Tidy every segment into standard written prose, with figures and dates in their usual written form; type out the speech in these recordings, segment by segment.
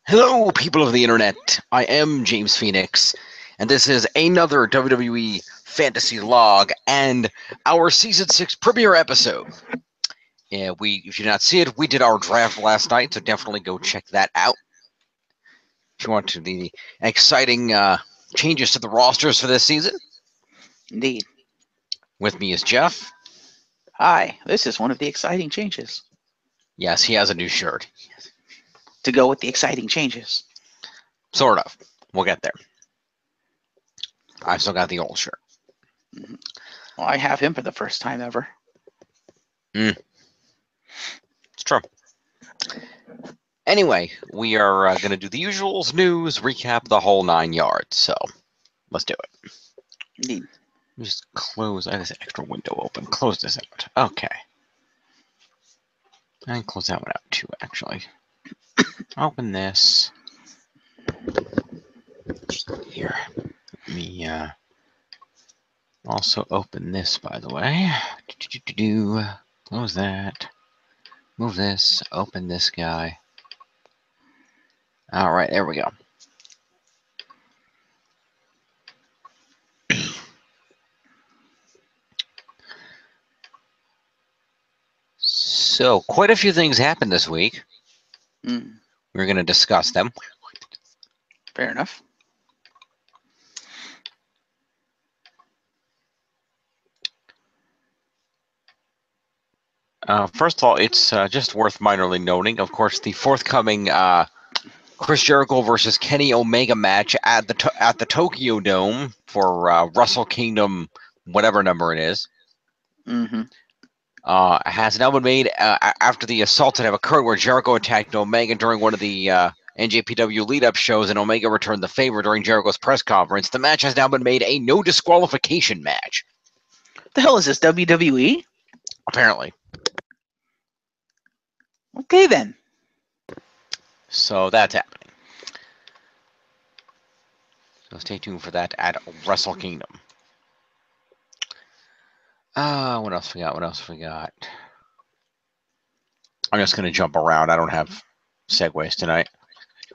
Hello, people of the internet. I am James Phoenix, and this is another WWE Fantasy Log and our Season 6 premiere episode. Yeah, if you did not see it, we did our draft last night, so definitely go check that out. If you want to the exciting changes to the rosters for this season. Indeed. With me is Jeff. Hi, this is one of the exciting changes. Yes, he has a new shirt. To go with the exciting changes. Sort of. We'll get there. I've still got the old shirt. Mm-hmm. Well, I have him for the first time ever. It's true. Anyway, we are going to do the usuals, news, recap, the whole 9 yards. So, let's do it. Indeed. Just close. I have this extra window open. Close this out. Okay. And close that one out too, actually. Open this. Here. Let me also open this, by the way. Close that. Move this. Open this guy. All right, there we go. So, quite a few things happened this week. We're going to discuss them. Fair enough. First of all, it's just worth minorly noting, of course, the forthcoming Chris Jericho versus Kenny Omega match at the Tokyo Dome for Wrestle Kingdom, whatever number it is. Has now been made after the assault that have occurred where Jericho attacked Omega during one of the NJPW lead-up shows, and Omega returned the favor during Jericho's press conference. The match has now been made a no disqualification match. What the hell is this, WWE? Apparently. Okay, then. So that's happening. So stay tuned for that at Wrestle Kingdom. What else we got? I'm just going to jump around. I don't have segues tonight.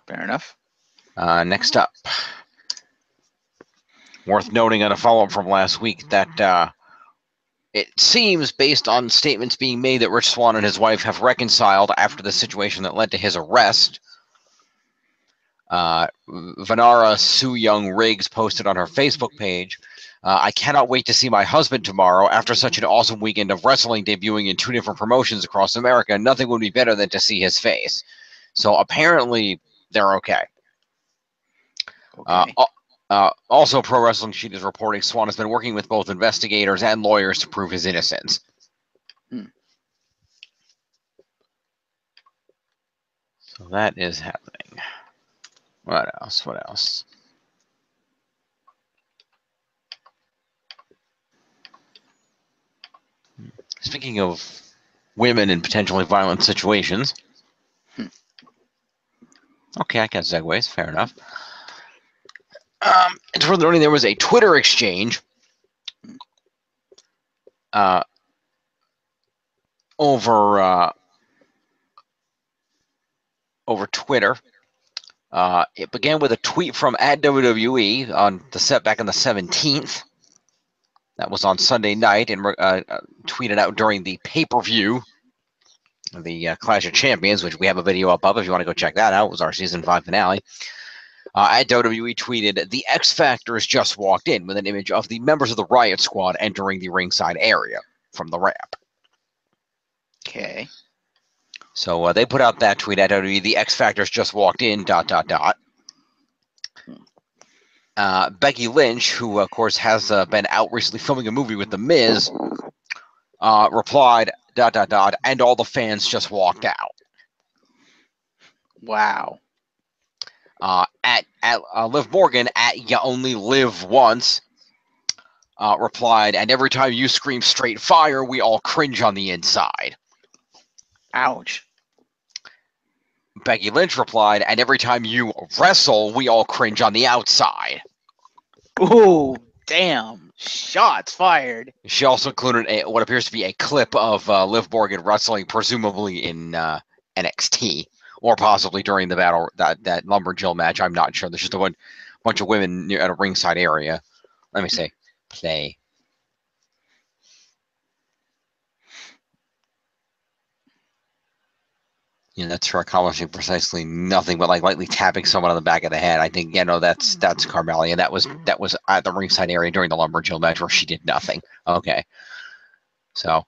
Fair enough. Next up, worth noting on a follow-up from last week that it seems, based on statements being made, that Rich Swann and his wife have reconciled after the situation that led to his arrest. Vanara Sue Young Riggs posted on her Facebook page, I cannot wait to see my husband tomorrow. After such an awesome weekend of wrestling debuting in 2 different promotions across America, nothing would be better than to see his face. So apparently they're okay. Also, Pro Wrestling Sheet is reporting Swann has been working with both investigators and lawyers to prove his innocence. So that is happening. What else? Speaking of women in potentially violent situations. Okay, I got segues. Fair enough. It's worth noting there was a Twitter exchange over Twitter. It began with a tweet from @WWE on the set back on the 17th. That was on Sunday night, and tweeted out during the pay-per-view, the Clash of Champions, which we have a video up of if you want to go check that out. It was our Season 5 finale. @WWE tweeted, "The X Factors just walked in," with an image of the members of the Riot Squad entering the ringside area from the ramp. Okay. So they put out that tweet at WWE, "The X Factors just walked in, ... Becky Lynch, who, of course, has been out recently filming a movie with The Miz, replied, ... and all the fans just walked out. Wow. At Liv Morgan, "You only live once," replied, "and every time you scream straight fire, we all cringe on the inside." Ouch. Becky Lynch replied, "and every time you wrestle, we all cringe on the outside." Ooh, damn. Shots fired. She also included what appears to be a clip of Liv Morgan wrestling, presumably in NXT, or possibly during the battle, that Lumberjill match. I'm not sure. There's just a bunch of women at a ringside area. Let me say, play. Yeah, that's her accomplishing precisely nothing but like lightly tapping someone on the back of the head. I think that's Carmelia. That was at the ringside area during the Lumberjill match where she did nothing. Okay, so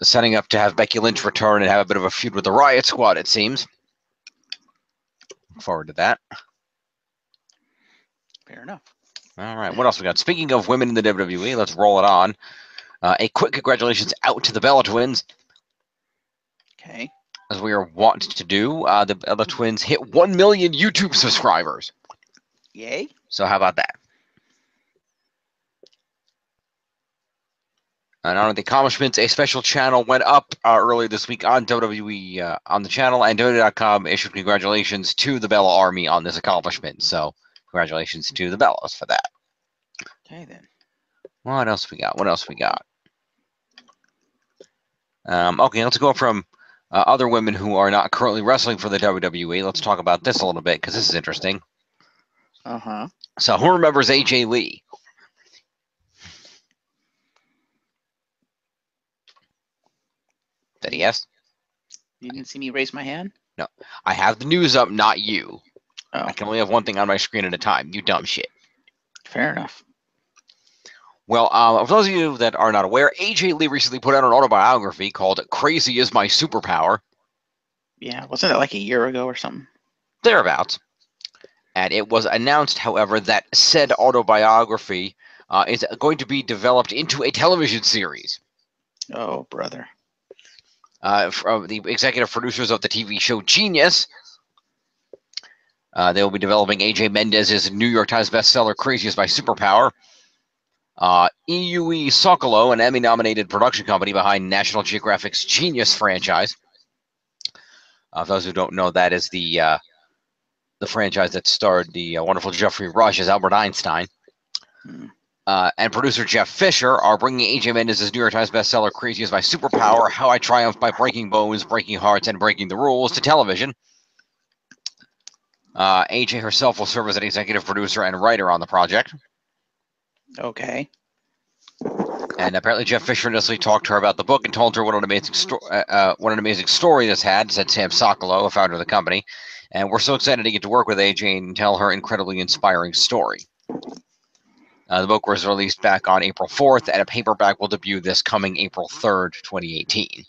setting up to have Becky Lynch return and have a bit of a feud with the Riot Squad. It seems. Look forward to that. Fair enough. All right, what else we got? Speaking of women in the WWE, let's roll it on. A quick congratulations out to the Bella Twins. Okay. As we are wont to do, the Bella Twins hit 1 million YouTube subscribers. Yay. So how about that? And on the accomplishments, a special channel went up earlier this week on WWE on the channel, and WWE.com issued congratulations to the Bella Army on this accomplishment. So congratulations to the Bellas for that. Okay, then. What else we got? Okay, let's go from other women who are not currently wrestling for the WWE. Let's talk about this a little bit because this is interesting. Uh-huh. So who remembers AJ Lee? Did he yes? You didn't see me raise my hand? No. I have the news up, not you. Oh. I can only have one thing on my screen at a time. You dumb shit. Fair enough. Well, for those of you that are not aware, AJ Lee recently put out an autobiography called Crazy is My Superpower. Yeah, wasn't it like a year ago or something? Thereabouts. And it was announced, however, that said autobiography is going to be developed into a television series. Oh, brother. From the executive producers of the TV show Genius. They will be developing AJ Mendez's New York Times bestseller Crazy is My Superpower. EUE Socolo, an Emmy-nominated production company behind National Geographic's Genius franchise. For those who don't know, that is the franchise that starred the wonderful Jeffrey Rush as Albert Einstein. And producer Jeff Fisher are bringing AJ Mendez's New York Times bestseller Crazy is My Superpower, How I Triumphed by Breaking Bones, Breaking Hearts, and Breaking the Rules to television. AJ herself will serve as an executive producer and writer on the project. Okay. And apparently Jeff Fisher initially talked to her about the book and told her what an amazing story this had, said Sam Socolo, a founder of the company. And we're so excited to get to work with AJ and tell her incredibly inspiring story. The book was released back on April 4th, and a paperback will debut this coming April 3rd, 2018.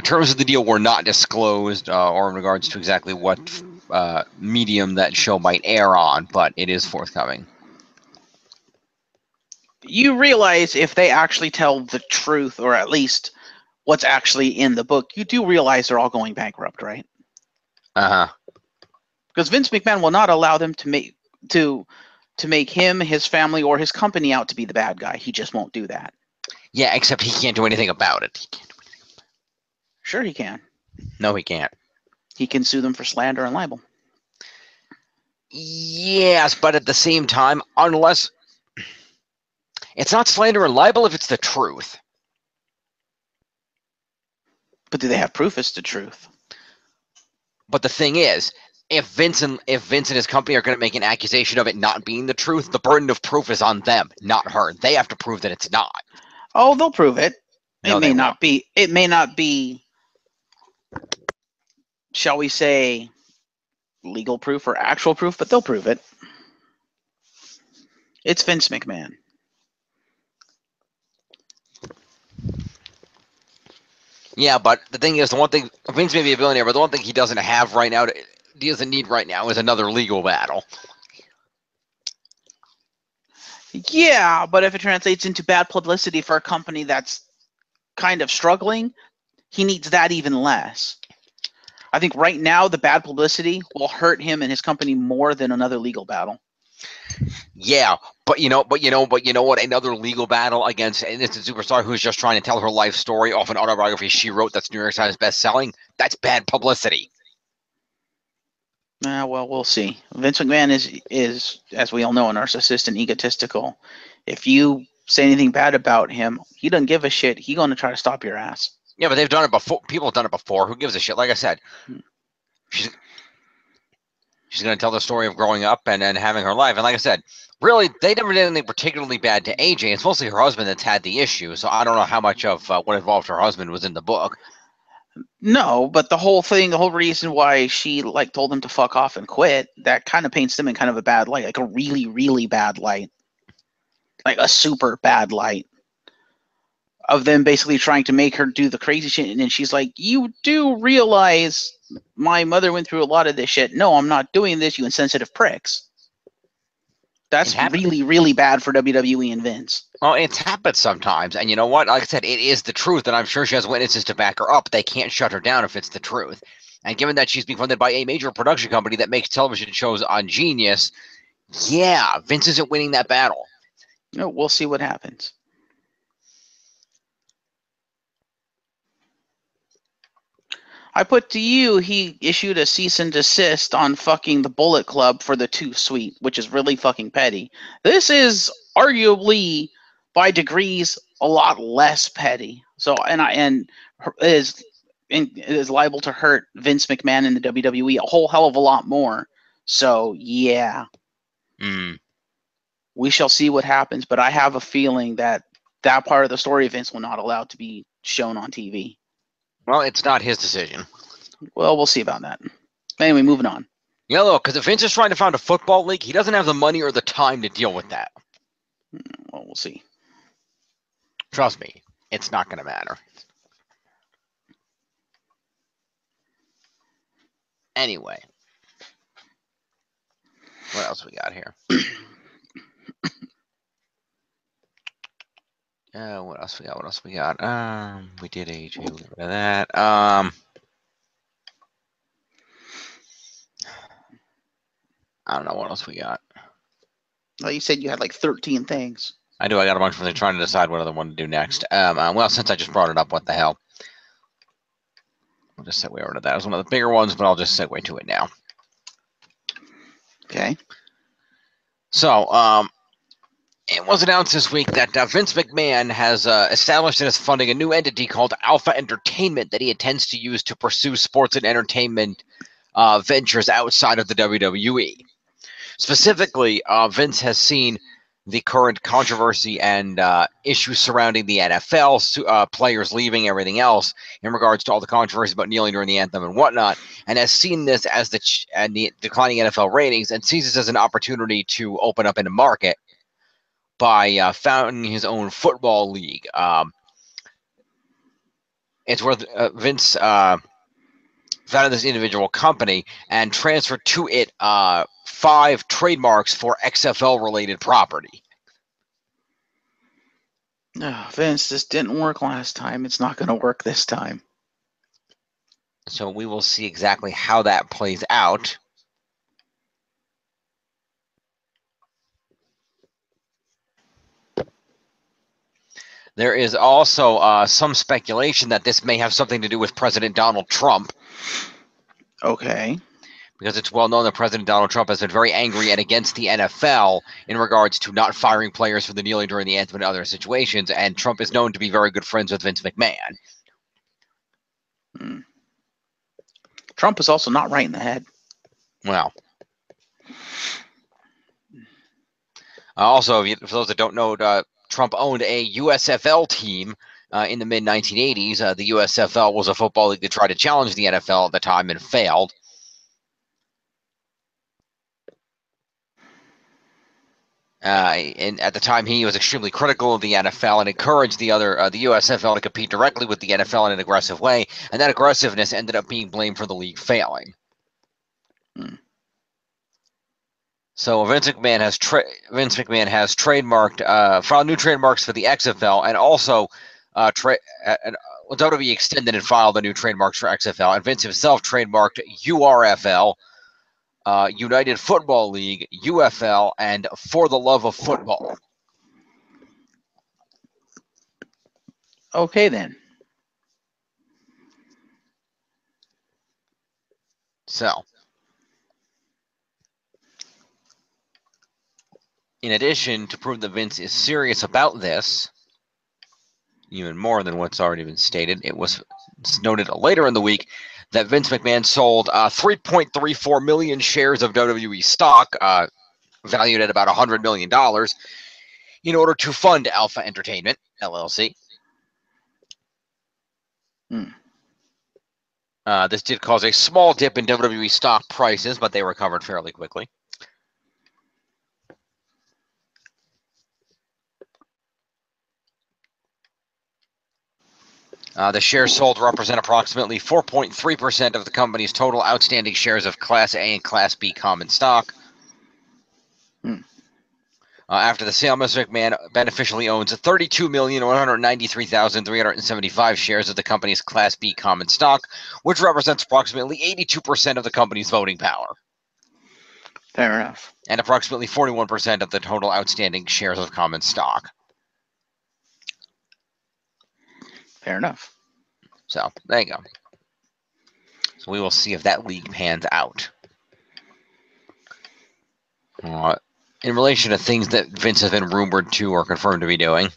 Terms of the deal were not disclosed or in regards to exactly what medium that show might air on, but it is forthcoming. You realize if they actually tell the truth, or at least what's actually in the book, you do realize they're all going bankrupt, right? Uh-huh. Because Vince McMahon will not allow them to make him, his family, or his company out to be the bad guy. He just won't do that. Yeah, except he can't do anything about it. Sure he can. No, he can't. He can sue them for slander and libel. Yes, but at the same time, unless... It's not slander and libel if it's the truth. But do they have proof it's the truth? But the thing is, if Vince and his company are going to make an accusation of it not being the truth, the burden of proof is on them, not her. They have to prove that it's not. Oh, they'll prove it. No, It may not be. It may not be. Shall we say legal proof or actual proof? But they'll prove it. It's Vince McMahon. Yeah, but the thing is, the one thing Vince may be a billionaire, but the one thing he doesn't have right now, he doesn't need right now, is another legal battle. Yeah, but if it translates into bad publicity for a company that's kind of struggling, he needs that even less. I think right now the bad publicity will hurt him and his company more than another legal battle. Yeah, but you know what? Another legal battle against an instant superstar who's just trying to tell her life story off an autobiography she wrote that's New York Times best-selling. That's bad publicity. Well, we'll see. Vince McMahon is, as we all know, a narcissist and egotistical. If you say anything bad about him, he doesn't give a shit. He's going to try to stop your ass. Yeah, but they've done it before. People have done it before. Who gives a shit? Like I said, she's going to tell the story of growing up and then having her life. And like I said, really, they never did anything particularly bad to AJ. It's mostly her husband that's had the issue. So I don't know how much of what involved her husband was in the book. No, but the whole reason why she like told him to fuck off and quit, that kind of paints them in kind of a bad light, like a really, really bad light, like a super bad light of them basically trying to make her do the crazy shit. And then she's like, "You do realize my mother went through a lot of this shit. No, I'm not doing this, you insensitive pricks." That's really, really bad for WWE and Vince. Well, it's happened sometimes. And you know what? Like I said, it is the truth. And I'm sure she has witnesses to back her up. They can't shut her down if it's the truth. And given that she's being funded by a major production company that makes television shows on Genius, yeah, Vince isn't winning that battle. No, we'll see what happens. I put to you, he issued a cease and desist on fucking the Bullet Club for the 2 Suite, which is really fucking petty. This is arguably, by degrees, a lot less petty. So, and is liable to hurt Vince McMahon in the WWE a whole hell of a lot more. So, yeah. We shall see what happens, but I have a feeling that that part of the story Vince will not allow to be shown on TV. Well, it's not his decision. Well, we'll see about that. Anyway, moving on. Yeah, look, because if Vince is trying to found a football league, he doesn't have the money or the time to deal with that. Well, we'll see. Trust me, it's not going to matter. Anyway. What else we got here? What else we got? What else we got? We did AJ. We got rid of that. I don't know what else we got. Well, you said you had like 13 things. I do. I got a bunch of them trying to decide what other one to do next. Well, since I just brought it up, what the hell? I'll just segue over to that. It was one of the bigger ones, but I'll just segue to it now. Okay. So, it was announced this week that Vince McMahon has established and is funding a new entity called Alpha Entertainment that he intends to use to pursue sports and entertainment ventures outside of the WWE. Specifically, Vince has seen the current controversy and issues surrounding the NFL, players leaving, everything else, in regards to all the controversy about kneeling during the anthem and whatnot, and has seen this as the declining NFL ratings and sees this as an opportunity to open up in a market by founding his own football league. It's where Vince founded this individual company and transferred to it 5 trademarks for XFL-related property. Oh, Vince, this didn't work last time. It's not going to work this time. So we will see exactly how that plays out. There is also some speculation that this may have something to do with President Donald Trump. Okay. Because it's well known that President Donald Trump has been very angry and against the NFL in regards to not firing players for the kneeling during the anthem and other situations, and Trump is known to be very good friends with Vince McMahon. Trump is also not right in the head. Well. Also, for those that don't know, Trump owned a USFL team in the mid-1980s. The USFL was a football league that tried to challenge the NFL at the time and failed. And at the time, he was extremely critical of the NFL and encouraged the USFL to compete directly with the NFL in an aggressive way, and that aggressiveness ended up being blamed for the league failing. So Vince McMahon has trademarked, filed new trademarks for the XFL, and also WWE extended and filed the new trademarks for XFL, and Vince himself trademarked URFL. United Football League, UFL, and For the Love of Football. Okay, then. So, in addition, to prove that Vince is serious about this, even more than what's already been stated. It's noted later in the week that Vince McMahon sold 3.34 million shares of WWE stock, valued at about $100 million, in order to fund Alpha Entertainment, LLC. This did cause a small dip in WWE stock prices, but they recovered fairly quickly. The shares sold represent approximately 4.3% of the company's total outstanding shares of Class A and Class B common stock. After the sale, Mr. McMahon beneficially owns 32,193,375 shares of the company's Class B common stock, which represents approximately 82% of the company's voting power. Fair enough. And approximately 41% of the total outstanding shares of common stock. Fair enough. So, there you go. So we will see if that league pans out. In relation to things that Vince has been rumored to or confirmed to be doing,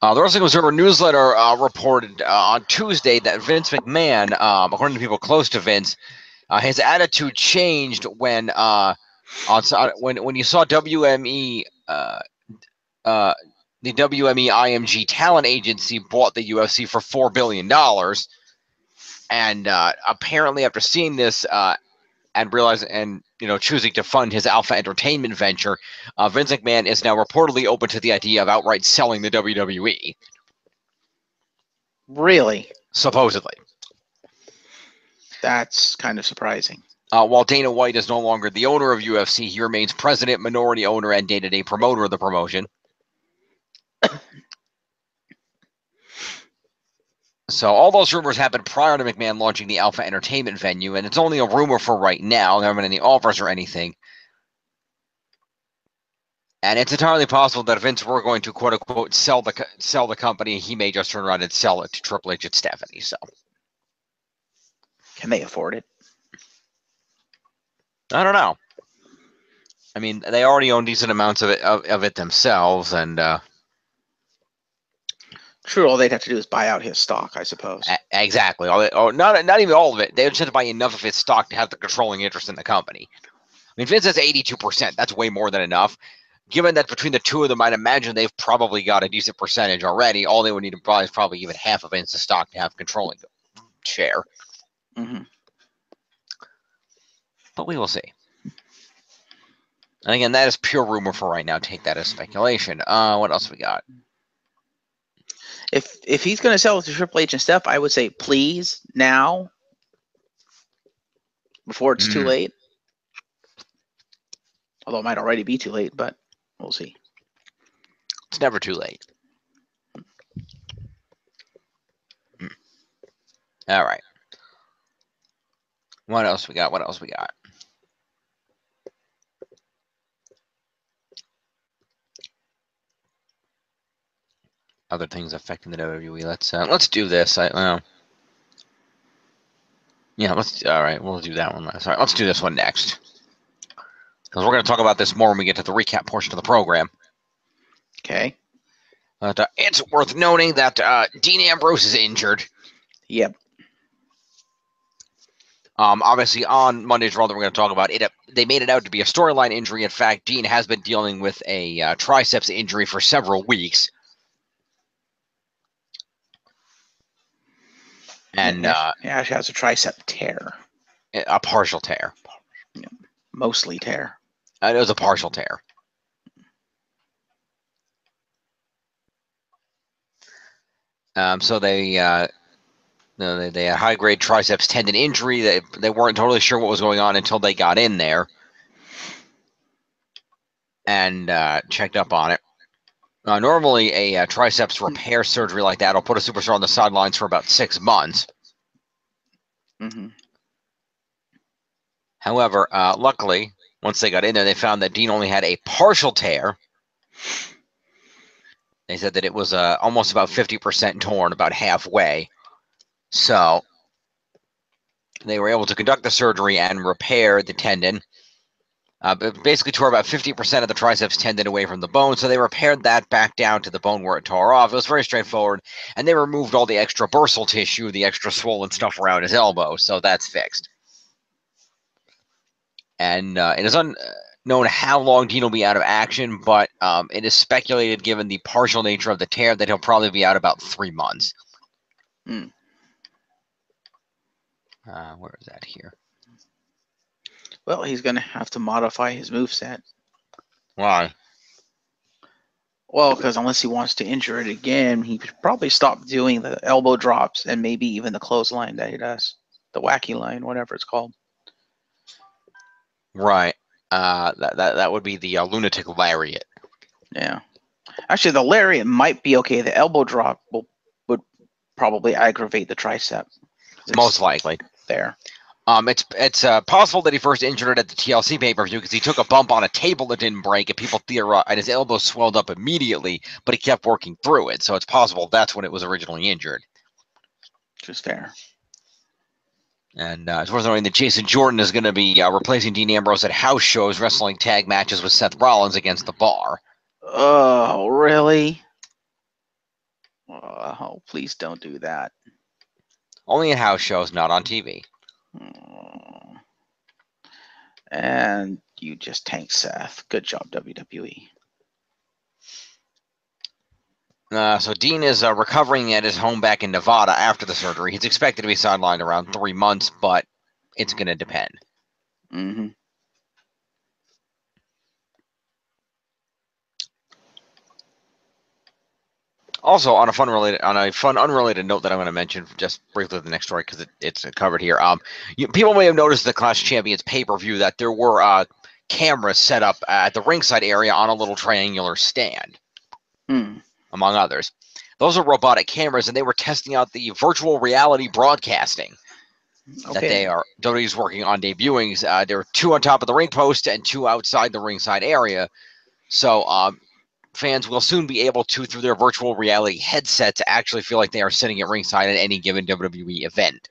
the Wrestling Observer newsletter reported on Tuesday that Vince McMahon, according to people close to Vince, his attitude changed when you saw WME, the WME IMG talent agency bought the UFC for $4 billion. And apparently after seeing this and realizing and choosing to fund his Alpha Entertainment venture, Vince McMahon is now reportedly open to the idea of outright selling the WWE. Really? Supposedly. That's kind of surprising. While Dana White is no longer the owner of UFC, he remains president, minority owner, and day-to-day promoter of the promotion. So all those rumors happened prior to McMahon launching the Alpha Entertainment venue, and it's only a rumor for right now. There haven't been any offers or anything. And it's entirely possible that if Vince were going to quote unquote sell the company, he may just turn around and sell it to Triple H and Stephanie. So, can they afford it? I don't know. I mean, they already own decent amounts of it themselves, and true. All they'd have to do is buy out his stock, I suppose. Exactly. Not even all of it. They just have to buy enough of his stock to have the controlling interest in the company. I mean, Vince has 82%. That's way more than enough. Given that between the two of them, I'd imagine they've probably got a decent percentage already. All they would need to buy is probably even half of Vince's stock to have controlling share. Mm-hmm. But we will see. And again, that is pure rumor for right now. Take that as speculation. What else we got? If he's going to sell it to Triple H and Steph, I would say please now, before it's too late. Although it might already be too late, but we'll see. It's never too late. All right. What else we got? Other things affecting the WWE. Let's do this. All right, we'll do that one last. All right, let's do this one next, because we're going to talk about this more when we get to the recap portion of the program. Okay. But it's worth noting that Dean Ambrose is injured. Yep. Obviously, on Monday's Raw that we're going to talk about, they made it out to be a storyline injury. In fact, Dean has been dealing with a triceps injury for several weeks. And yeah, she has a tricep tear. A partial tear. Yeah, mostly tear. It was a partial tear. So they had high-grade triceps tendon injury. They weren't totally sure what was going on until they got in there and checked up on it. Normally, a triceps repair surgery like that will put a superstar on the sidelines for about 6 months. Mm-hmm. However, luckily, once they got in there, they found that Dean only had a partial tear. They said that it was almost about 50% torn, about halfway. So they were able to conduct the surgery and repair the tendon. But basically tore about 50% of the triceps tendon away from the bone, so they repaired that back down to the bone where it tore off. It was very straightforward, and they removed all the extra bursal tissue, the extra swollen stuff around his elbow, so that's fixed. And it is unknown how long Dean will be out of action, but it is speculated, given the partial nature of the tear, that he'll probably be out about 3 months. Mm. Where is that here? Well, he's going to have to modify his moveset. Why? Well, because unless he wants to injure it again, he should probably stop doing the elbow drops and maybe even the clothesline that he does. The wacky line, whatever it's called. Right. That would be the lunatic lariat. Yeah. Actually, the lariat might be okay. The elbow drop would probably aggravate the tricep. Most likely. There. It's possible that he first injured it at the TLC pay-per-view because he took a bump on a table that didn't break, and people theorize, and his elbow swelled up immediately, but he kept working through it. So it's possible that's when it was originally injured. Which is fair. And it's worth noting that Jason Jordan is going to be replacing Dean Ambrose at house shows, wrestling tag matches with Seth Rollins against The Bar. Oh, really? Oh, please don't do that. Only at house shows, not on TV. And you just tanked Seth. Good job, WWE. So Dean is recovering at his home back in Nevada after the surgery. He's expected to be sidelined around 3 months, but it's going to depend. Mm-hmm. Also, on a fun unrelated note that I'm going to mention just briefly the next story because it's covered here. People may have noticed the Clash of Champions pay-per-view that there were cameras set up at the ringside area on a little triangular stand, among others. Those are robotic cameras, and they were testing out the virtual reality broadcasting that WWE's working on debuting. There were 2 on top of the ring post and 2 outside the ringside area. So fans will soon be able to, through their virtual reality headsets, actually feel like they are sitting at ringside at any given WWE event.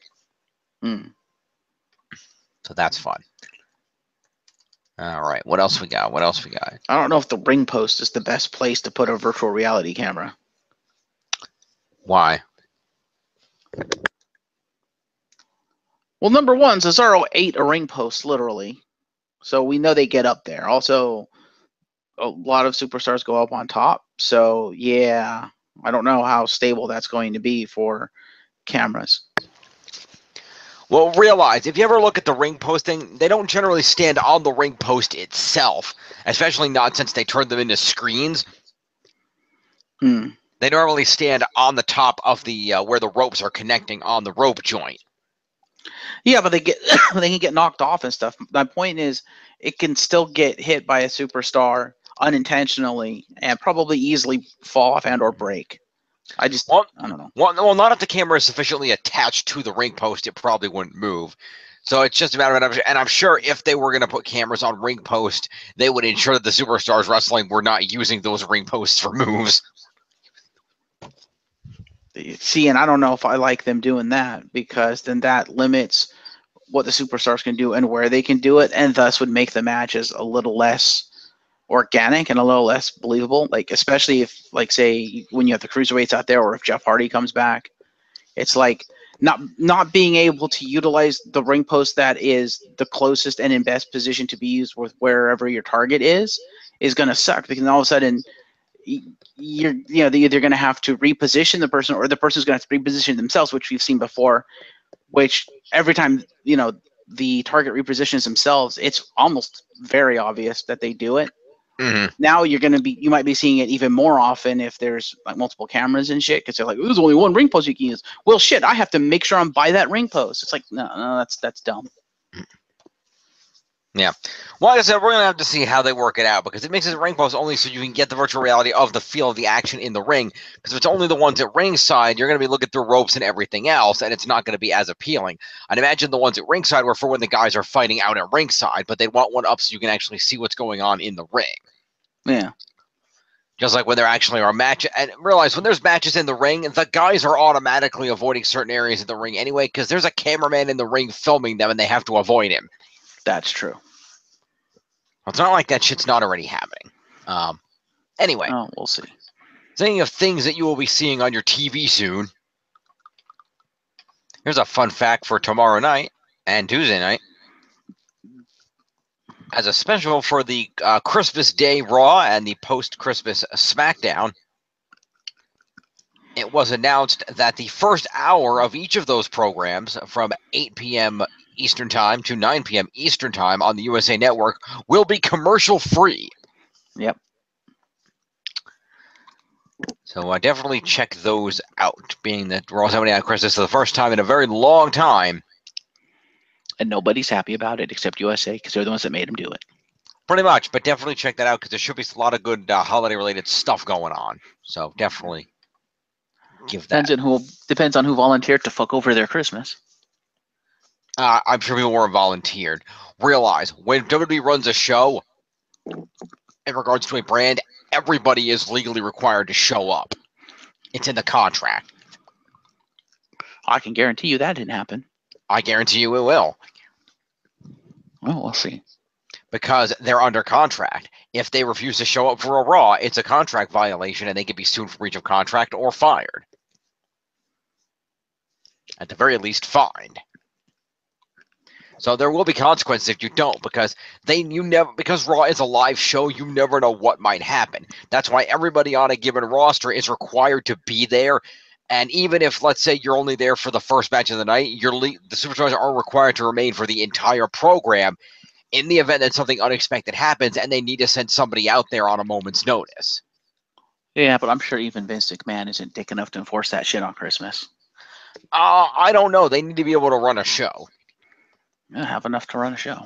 So that's fun. All right, what else we got? I don't know if the ring post is the best place to put a virtual reality camera. Why? Well, number one, Cesaro ate a ring post, literally. So we know they get up there. Also, a lot of superstars go up on top. So, yeah, I don't know how stable that's going to be for cameras. Well, realize, if you ever look at the ring posting, they don't generally stand on the ring post itself, especially not since they turned them into screens. They normally stand on the top of the where the ropes are connecting on the rope joint. Yeah, but they can get knocked off and stuff. My point is, it can still get hit by a superstar unintentionally and probably easily fall off and or break. I don't know. Well, not if the camera is sufficiently attached to the ring post, it probably wouldn't move. So it's just a matter of, and I'm sure if they were going to put cameras on ring post, they would ensure that the superstars wrestling were not using those ring posts for moves. See, and I don't know if I like them doing that, because then that limits what the superstars can do and where they can do it, and thus would make the matches a little less organic and a little less believable. Like, especially if, like, say, when you have the cruiserweights out there, or if Jeff Hardy comes back, it's like not being able to utilize the ring post that is the closest and in best position to be used with wherever your target is going to suck, because all of a sudden you're either going to have to reposition the person, or the person's going to have to reposition themselves, which we've seen before, which every time the target repositions themselves, it's almost very obvious that they do it. Now you might be seeing it even more often if there's like multiple cameras and shit, because they're like, there's only one ring post you can use. Well, shit, I have to make sure I'm by that ring post. It's like, no, that's dumb. Yeah. Well, like I said, we're going to have to see how they work it out, because it makes it ring post only so you can get the virtual reality of the feel of the action in the ring. Because if it's only the ones at ringside, you're going to be looking through ropes and everything else, and it's not going to be as appealing. I'd imagine the ones at ringside were for when the guys are fighting out at ringside, but they want one up so you can actually see what's going on in the ring. Yeah. Just like when there actually are matches. And realize, when there's matches in the ring, the guys are automatically avoiding certain areas of the ring anyway, because there's a cameraman in the ring filming them, and they have to avoid him. That's true. It's not like that shit's not already happening. Anyway, Oh, we'll see. thinking of things that you will be seeing on your TV soon. Here's a fun fact for tomorrow night and Tuesday night. As a special for the Christmas Day Raw and the post-Christmas SmackDown, it was announced that the first hour of each of those programs, from 8 p.m. Eastern Time to 9 p.m. Eastern Time on the USA Network, will be commercial-free. Yep. So definitely check those out, being that Raw's happening on Christmas for the first time in a very long time. And nobody's happy about it except USA because they're the ones that made them do it. Pretty much, but definitely check that out because there should be a lot of good holiday-related stuff going on. So definitely give that. Depends on who volunteered to fuck over their Christmas. I'm sure people weren't volunteered. Realize, when WWE runs a show, in regards to a brand, everybody is legally required to show up. It's in the contract. I can guarantee you that didn't happen. I guarantee you it will. Well, we'll see. Because they're under contract. If they refuse to show up for a Raw, it's a contract violation and they could be sued for breach of contract or fired. At the very least, fined. So there will be consequences if you don't, because because Raw is a live show, you never know what might happen. That's why everybody on a given roster is required to be there. And even if, let's say, you're only there for the first match of the night, the superstars are required to remain for the entire program in the event that something unexpected happens and they need to send somebody out there on a moment's notice. Yeah, but I'm sure even Vince McMahon isn't dick enough to enforce that shit on Christmas. I don't know. They need to be able to run a show. Yeah, have enough to run a show.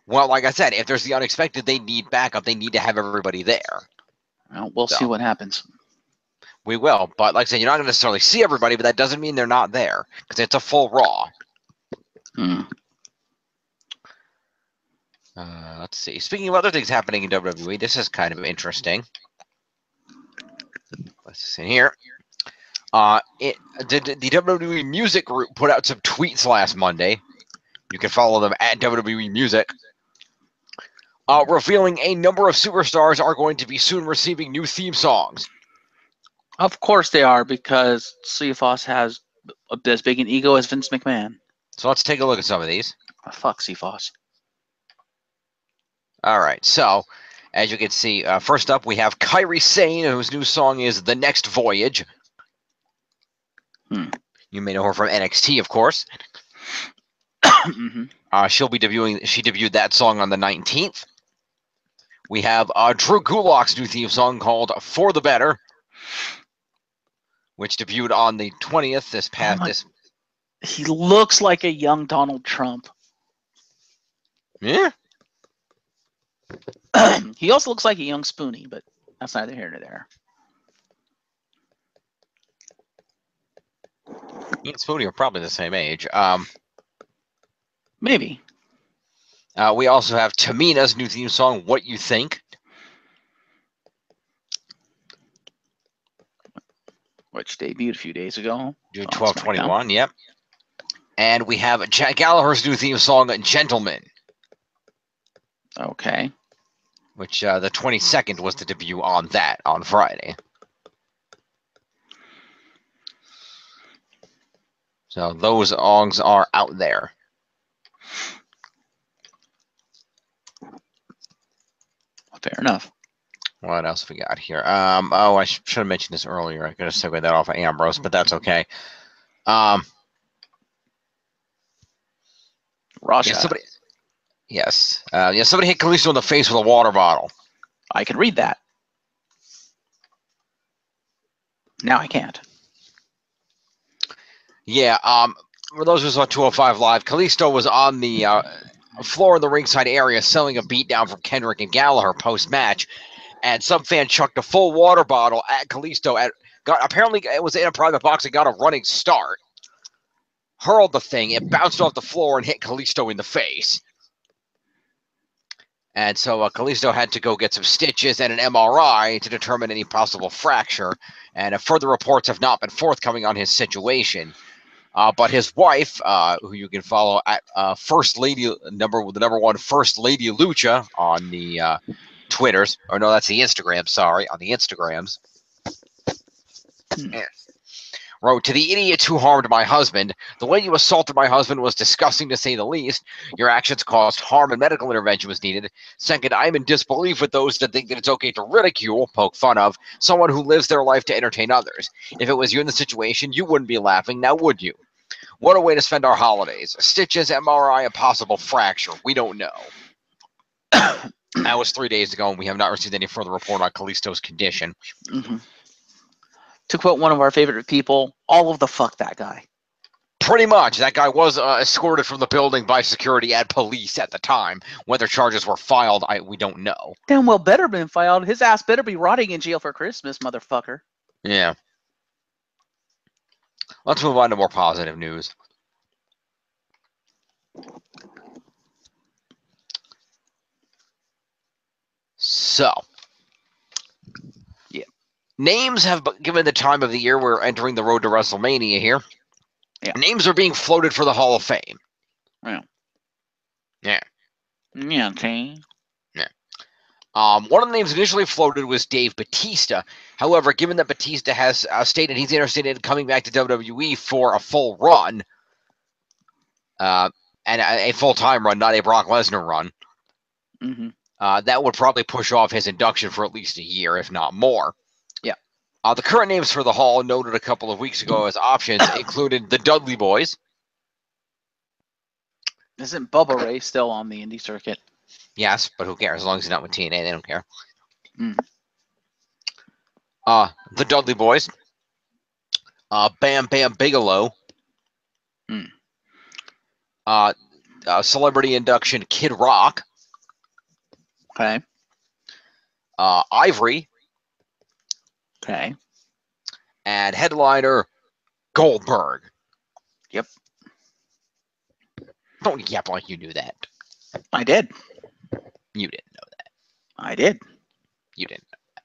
Well, like I said, if there's the unexpected, they need backup. They need to have everybody there. Well, we'll see what happens. We will, but like I said, you're not going to necessarily see everybody, but that doesn't mean they're not there, because it's a full Raw. Let's see. Speaking of other things happening in WWE, this is kind of interesting. Let's just in here. The WWE Music Group put out some tweets last Monday. You can follow them at WWE Music. Revealing a number of superstars are going to be soon receiving new theme songs. Of course they are, because CFOS has as big an ego as Vince McMahon. So let's take a look at some of these. Fuck CFOS. All right, so as you can see, first up we have Kairi Sane, whose new song is The Next Voyage. You may know her from NXT, of course. She debuted that song on the 19th. We have Drew Gulak's new theme song called For the Better, which debuted on the 20th. He looks like a young Donald Trump. Yeah. He also looks like a young Spoonie, but that's neither here nor there. He and Spoonie are probably the same age. Maybe. We also have Tamina's new theme song, What You Think. Which debuted a few days ago. 12/21, yep. And we have Jack Gallagher's new theme song, Gentleman. Okay. Which the 22nd was the debut on that on Friday. So those songs are out there. Fair enough. What else have we got here? I should have mentioned this earlier. I could have segued that off of Ambrose, but that's okay. Somebody hit Kalisto in the face with a water bottle. I can read that. Now I can't. Yeah, for those who saw 205 Live, Kalisto was on the floor in the ringside area selling a beatdown from Kendrick and Gallagher post-match, and some fan chucked a full water bottle at Kalisto. Apparently, it was in a private box and got a running start. Hurled the thing, it bounced off the floor and hit Kalisto in the face. And so Kalisto had to go get some stitches and an MRI to determine any possible fracture. And further reports have not been forthcoming on his situation. But his wife, who you can follow at First Lady the number one First Lady Lucha on the Twitters, or no, that's the Instagram. Sorry, on the Instagrams. Wrote, to the idiots who harmed my husband, the way you assaulted my husband was disgusting to say the least. Your actions caused harm and medical intervention was needed. Second, I am in disbelief with those that think that it's okay to ridicule, poke fun of, someone who lives their life to entertain others. If it was you in the situation, you wouldn't be laughing, now would you? What a way to spend our holidays. Stitches, MRI, a possible fracture. We don't know. That was 3 days ago, and we have not received any further report on Kalisto's condition. Mm-hmm. To quote one of our favorite people, all of the fuck that guy. Pretty much. That guy was escorted from the building by security and police at the time. Whether charges were filed, we don't know. Damn well better been filed. His ass better be rotting in jail for Christmas, motherfucker. Yeah. Let's move on to more positive news. So, yeah, names have, given the time of the year we're entering the road to WrestleMania here, names are being floated for the Hall of Fame. Yeah. Yeah. Yeah, okay. Yeah. One of the names initially floated was Dave Bautista. However, given that Bautista has stated he's interested in coming back to WWE for a full run, and a full-time run, not a Brock Lesnar run, that would probably push off his induction for at least a year, if not more. Yeah. The current names for the Hall, noted a couple of weeks ago as options, included the Dudley Boys. Isn't Bubba Ray still on the indie circuit? Yes, but who cares? As long as he's not with TNA, they don't care. The Dudley Boys. Bam Bam Bigelow. Celebrity induction Kid Rock. Okay. Ivory. Okay. And headliner Goldberg. Yep. Don't yap like you knew that. I did. You didn't know that. I did. You didn't know that.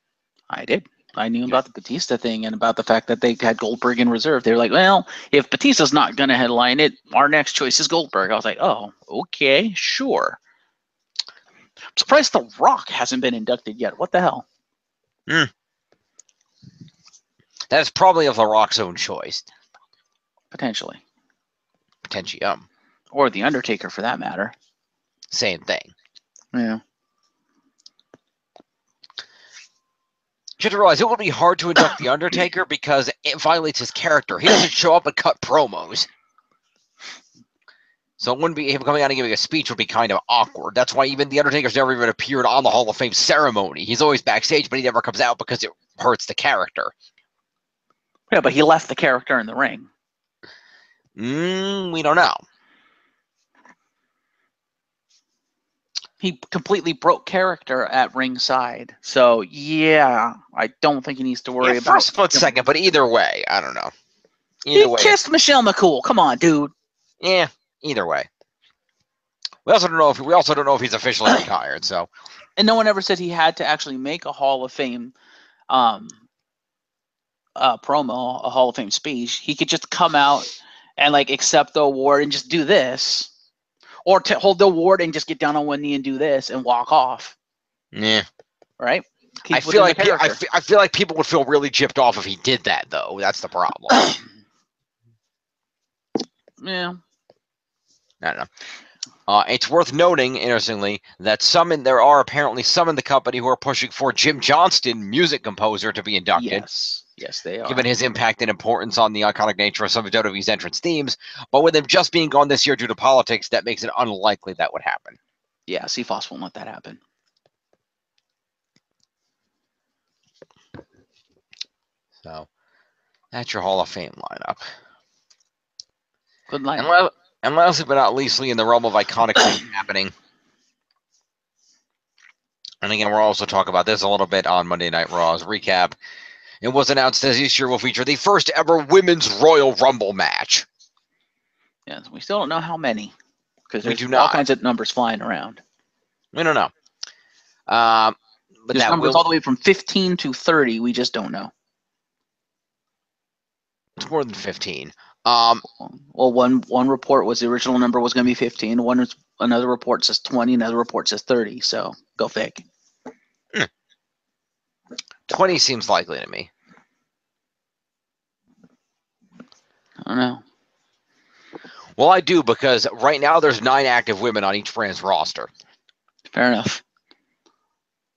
I did. I knew about the Batista thing and about the fact that they had Goldberg in reserve. They were like, well, if Batista's not going to headline it, our next choice is Goldberg. I was like, oh, okay, sure. I'm surprised The Rock hasn't been inducted yet. What the hell? That's probably of The Rock's own choice. Potentially. Or The Undertaker, for that matter. Same thing. Yeah. You have to realize it would be hard to induct The Undertaker because it violates his character. He doesn't show up and cut promos. So it wouldn't be him coming out and giving a speech would be kind of awkward. That's why even The Undertaker's never even appeared on the Hall of Fame ceremony. He's always backstage, but he never comes out because it hurts the character. Yeah, but he left the character in the ring. We don't know. He completely broke character at ringside. So, yeah, I don't think he needs to worry about... First split second, but either way, I don't know. He kissed Michelle McCool. Come on, dude. Yeah, either way. We also don't know if he's officially retired, so... And no one ever said he had to actually make a Hall of Fame promo, a Hall of Fame speech. He could just come out and, like, accept the award and just do this. Or to hold the award and just get down on one knee and do this and walk off. Yeah. Right? I feel like people would feel really gypped off if he did that, though. That's the problem. Yeah. I don't know. It's worth noting, interestingly, that there are apparently some in the company who are pushing for Jim Johnston, music composer, to be inducted. Yes, they are. Given his impact and importance on the iconic nature of some of WWE's entrance themes, but with him just being gone this year due to politics, that makes it unlikely that would happen. Yeah, CFOS won't let that happen. So, that's your Hall of Fame lineup. Good lineup. And lastly but not leastly, in the realm of iconic things happening, and again, we'll also talk about this a little bit on Monday Night Raw's recap. It was announced that this year will feature the first ever Women's Royal Rumble match. Yes, we still don't know how many. Because there's all kinds of numbers flying around. We don't know. But there's numbers all the way from 15 to 30. We just don't know. It's more than 15. Well, one report was the original number was going to be 15. Another report says 20. Another report says 30. So go fig. 20 seems likely to me. I don't know. Well, I do, because right now there's 9 active women on each brand's roster. Fair enough.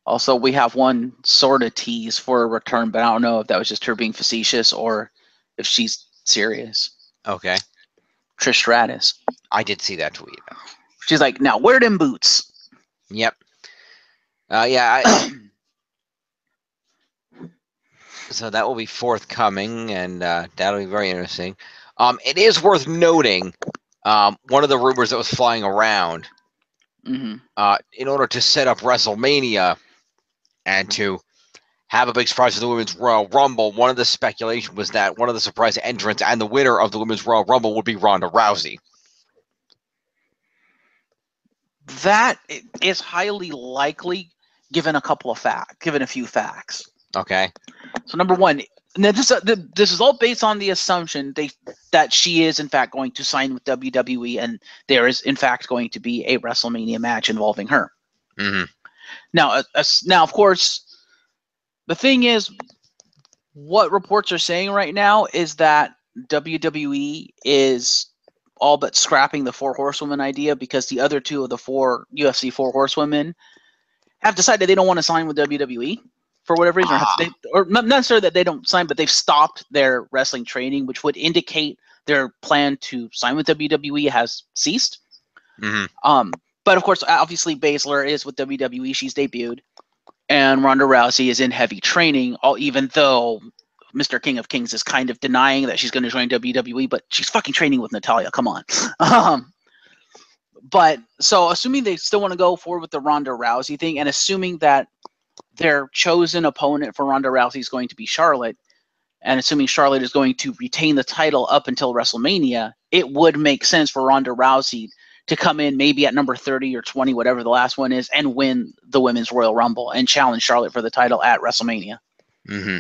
Also, we have one sort of tease for a return, but I don't know if that was just her being facetious or if she's serious. Okay. Trish Stratus. I did see that tweet. She's like, now wear them boots. Yep. Yeah. So that will be forthcoming, and that'll be very interesting. It is worth noting, one of the rumors that was flying around, in order to set up WrestleMania and to have a big surprise for the Women's Royal Rumble, one of the speculation was that one of the surprise entrants and the winner of the Women's Royal Rumble would be Ronda Rousey. That is highly likely, given a few facts. Okay. So number one, now this is all based on the assumption that she is in fact going to sign with WWE, and there is in fact going to be a WrestleMania match involving her. Mm-hmm. Now, of course, the thing is, what reports are saying right now is that WWE is all but scrapping the 4 horsewomen idea, because the other 2 of the 4 UFC 4 horsewomen have decided they don't want to sign with WWE for whatever reason, or not necessarily that they don't sign, but they've stopped their wrestling training, which would indicate their plan to sign with WWE has ceased. Mm-hmm. But of course, obviously, Baszler is with WWE; she's debuted, and Ronda Rousey is in heavy training. Even though Mr. King of Kings is kind of denying that she's going to join WWE, but she's fucking training with Natalya. Come on. But so assuming they still want to go forward with the Ronda Rousey thing, and assuming that their chosen opponent for Ronda Rousey is going to be Charlotte, and assuming Charlotte is going to retain the title up until WrestleMania, it would make sense for Ronda Rousey to come in maybe at number 30 or 20, whatever the last one is, and win the Women's Royal Rumble and challenge Charlotte for the title at WrestleMania. Mm-hmm.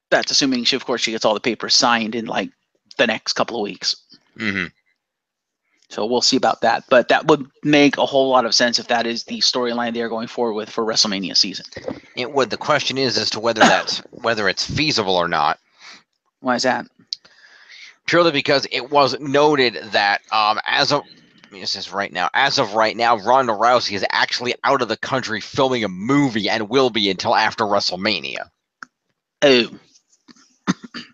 That's assuming she gets all the papers signed in like the next couple of weeks. Mm-hmm. So we'll see about that. But that would make a whole lot of sense if that is the storyline they're going forward with for WrestleMania season. It would. The question is as to whether it's feasible or not. Why is that? Purely because it was noted that as of right now, Ronda Rousey is actually out of the country filming a movie and will be until after WrestleMania. Oh.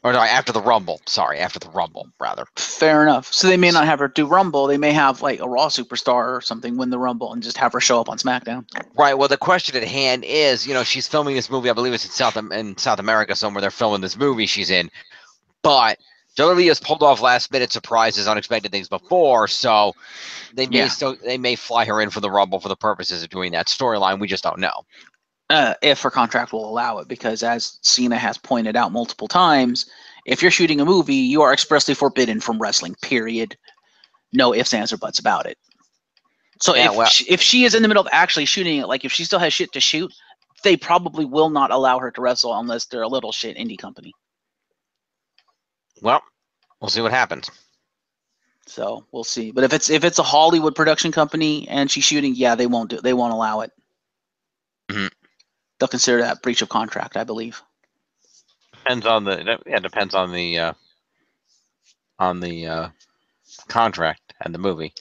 Or no, after the Rumble. Sorry, after the Rumble, rather. Fair enough. So they may not have her do Rumble. They may have like a Raw superstar or something win the Rumble and just have her show up on SmackDown. Right. Well, the question at hand is, she's filming this movie. I believe it's in South America somewhere. They're filming this movie she's in. But WWE has pulled off last-minute surprises, unexpected things before, so they may fly her in for the Rumble for the purposes of doing that storyline. We just don't know. If her contract will allow it, because as Cena has pointed out multiple times, if you're shooting a movie, you are expressly forbidden from wrestling, period. No ifs, ands, or buts about it. So if she is in the middle of actually shooting it, like if she still has shit to shoot, they probably will not allow her to wrestle unless they're a little shit indie company. Well, we'll see what happens. So we'll see. But if it's a Hollywood production company and she's shooting, yeah, they won't allow it. Mm-hmm. They'll consider that breach of contract, I believe. Depends on the contract and the movie.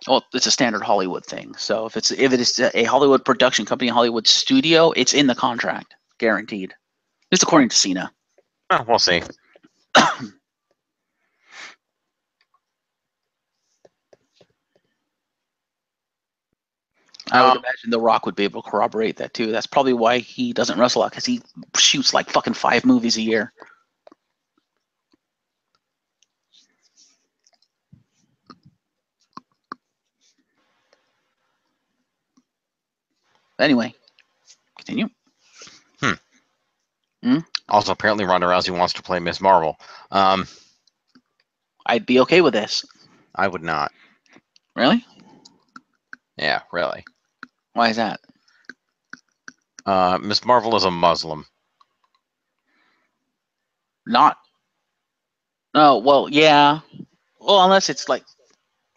Well, it's a standard Hollywood thing. So if it is a Hollywood production company, a Hollywood studio, it's in the contract, guaranteed. Just according to Cena. Oh, we'll see. I would imagine The Rock would be able to corroborate that too. That's probably why he doesn't wrestle a lot, because he shoots like fucking 5 movies a year. Anyway, continue. Also, apparently Ronda Rousey wants to play Miss Marvel. I'd be okay with this. I would not. Really? Yeah, really. Why is that? Miss Marvel is a Muslim. Not. Oh, well, yeah. Well, unless it's like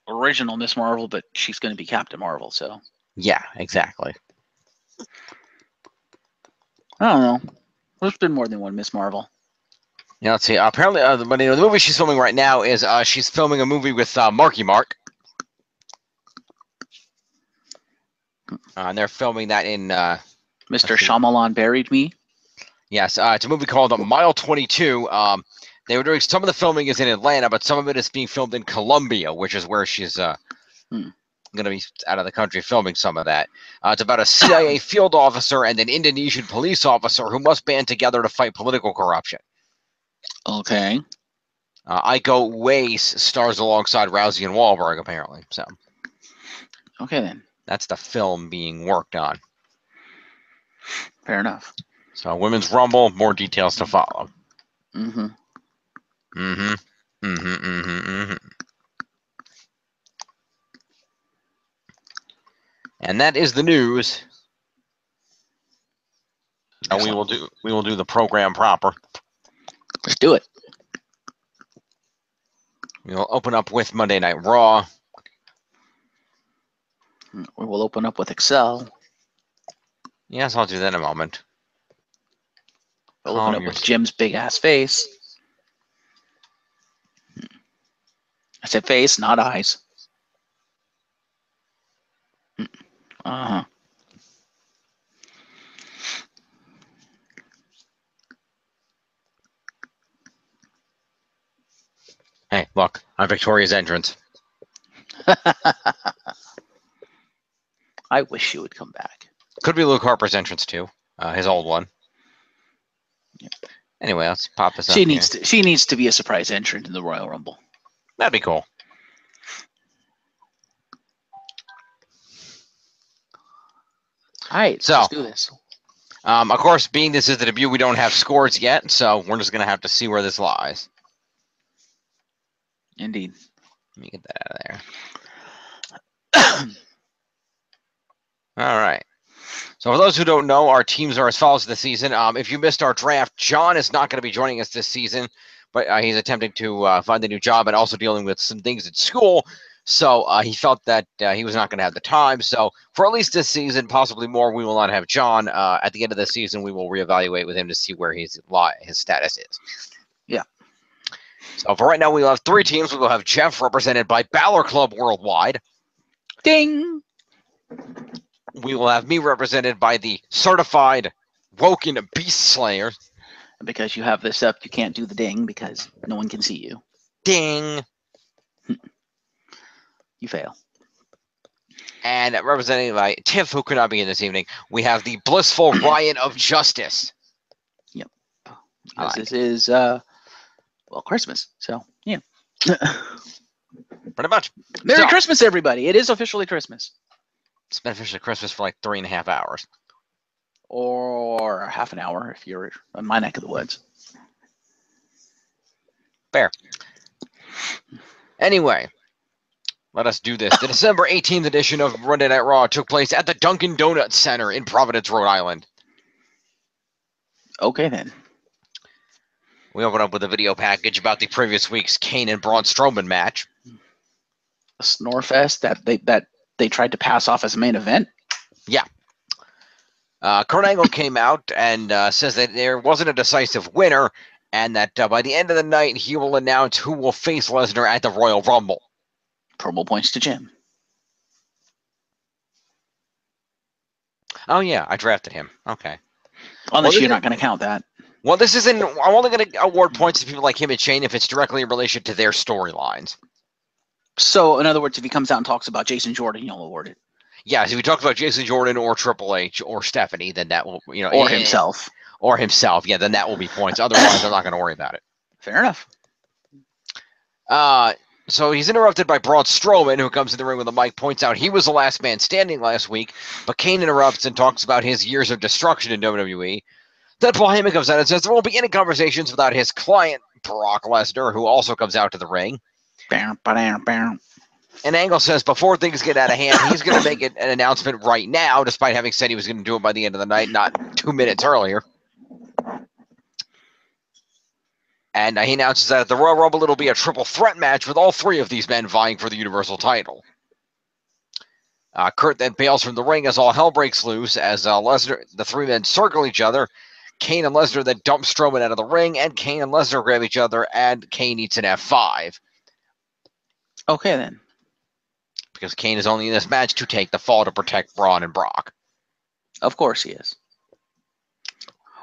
original Miss Marvel, but she's going to be Captain Marvel, so. Yeah, exactly. I don't know. There's been more than one Miss Marvel. Yeah, let's see. Apparently, the movie she's filming right now is she's filming a movie with Marky Mark. And they're filming that in... Mr. Shyamalan buried me. Yes, it's a movie called Mile 22. They were doing some of the filming is in Atlanta, but some of it is being filmed in Colombia, which is where she's going to be out of the country filming some of that. It's about a CIA field officer and an Indonesian police officer who must band together to fight political corruption. Okay. Iko Uwais stars alongside Rousey and Wahlberg, apparently. So. Okay, then. That's the film being worked on. Fair enough. So, Women's Rumble, more details to follow. Mm-hmm. Mm-hmm. Mm-hmm. Mm-hmm. Mm-hmm. And that is the news. And we will do the program proper. Let's do it. We will open up with Monday Night Raw. We will open up with Excel. Yes, I'll do that in a moment. We'll open up with Jim's big ass face. I said face, not eyes. Uh-huh. Hey, look, on Victoria's entrance. I wish she would come back. Could be Luke Harper's entrance too, his old one. Yep. Anyway, let's pop this up. She needs to be a surprise entrant in the Royal Rumble. That'd be cool. All right, so let's do this. Of course, being this is the debut, we don't have scores yet, so we're just going to have to see where this lies. Indeed. Let me get that out of there. All right. So for those who don't know, our teams are as follows this season. If you missed our draft, John is not going to be joining us this season, but he's attempting to find a new job and also dealing with some things at school. So he felt that he was not going to have the time. So for at least this season, possibly more, we will not have John. At the end of the season, we will reevaluate with him to see where his status is. Yeah. So for right now, we will have 3 teams. We will have Jeff represented by Balor Club Worldwide. Ding! We will have me represented by the Certified Woken Beast Slayer. Because you have this up, you can't do the ding because no one can see you. Ding! You fail. And representing by Tiff, who could not be in this evening, we have the Blissful Riot of Justice. Yep. This is, well, Christmas. So, yeah. Pretty much. Merry Christmas, everybody. It is officially Christmas. It's been officially Christmas for like 3.5 hours. Or half an hour if you're in my neck of the woods. Fair. Anyway, let us do this. The December 18th edition of Monday Night Raw took place at the Dunkin' Donuts Center in Providence, Rhode Island. Okay, then. We open up with a video package about the previous week's Kane and Braun Strowman match. A Snorefest that they tried to pass off as a main event? Yeah. Kurt Angle came out and says that there wasn't a decisive winner and that by the end of the night, he will announce who will face Lesnar at the Royal Rumble. Promo points to Jim. Oh, yeah, I drafted him. Okay. Unless you're not going to count that. Well, this isn't... I'm only going to award points to people like him and Shane if it's directly in relation to their storylines. So, in other words, if he comes out and talks about Jason Jordan, you'll award it. Yeah, if he talks about Jason Jordan or Triple H or Stephanie, then that will, you know... Or himself. Or himself, yeah, then that will be points. Otherwise, I'm not going to worry about it. Fair enough. So he's interrupted by Braun Strowman, who comes in the ring with a mic, points out he was the last man standing last week, but Kane interrupts and talks about his years of destruction in WWE. Then Paul Heyman comes out and says there won't be any conversations without his client, Brock Lesnar, who also comes out to the ring. And Angle says before things get out of hand, he's going to make an announcement right now, despite having said he was going to do it by the end of the night, not 2 minutes earlier. And he announces that at the Royal Rumble, it'll be a triple threat match with all three of these men vying for the Universal title. Kurt then bails from the ring as all hell breaks loose as Lesnar, the three men circle each other. Kane and Lesnar then dump Strowman out of the ring, and Kane and Lesnar grab each other, and Kane eats an F5. Okay, then. Because Kane is only in this match to take the fall to protect Braun and Brock. Of course he is.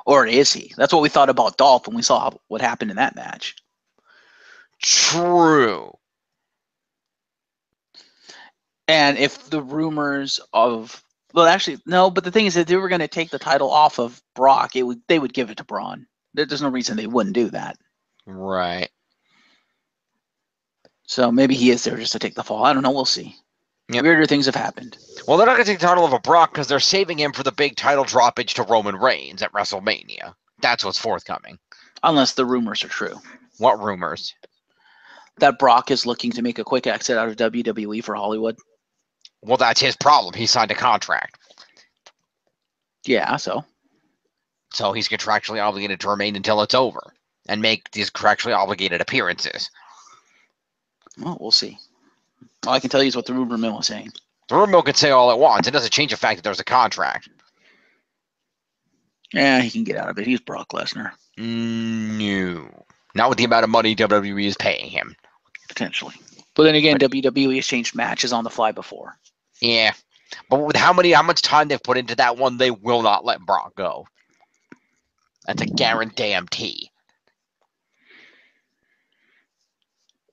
Or is he? That's what we thought about Dolph when we saw what happened in that match. True. And if the rumors of... Well, actually, no, but the thing is that they were going to take the title off of Brock. They would give it to Braun. There's no reason they wouldn't do that. Right. So maybe he is there just to take the fall. I don't know. We'll see. Yep. Weirder things have happened. Well, they're not going to take the title of a Brock because they're saving him for the big title droppage to Roman Reigns at WrestleMania. That's what's forthcoming. Unless the rumors are true. What rumors? That Brock is looking to make a quick exit out of WWE for Hollywood. Well, that's his problem. He signed a contract. Yeah, so? So he's contractually obligated to remain until it's over and make these contractually obligated appearances. Well, we'll see. All I can tell you is what the rumor mill is saying. The rumor mill can say all it wants. It doesn't change the fact that there's a contract. Yeah, he can get out of it. He's Brock Lesnar. No. Not with the amount of money WWE is paying him. Potentially. But then again, WWE has changed matches on the fly before. Yeah. But with how much time they've put into that one, they will not let Brock go. That's a guarantee.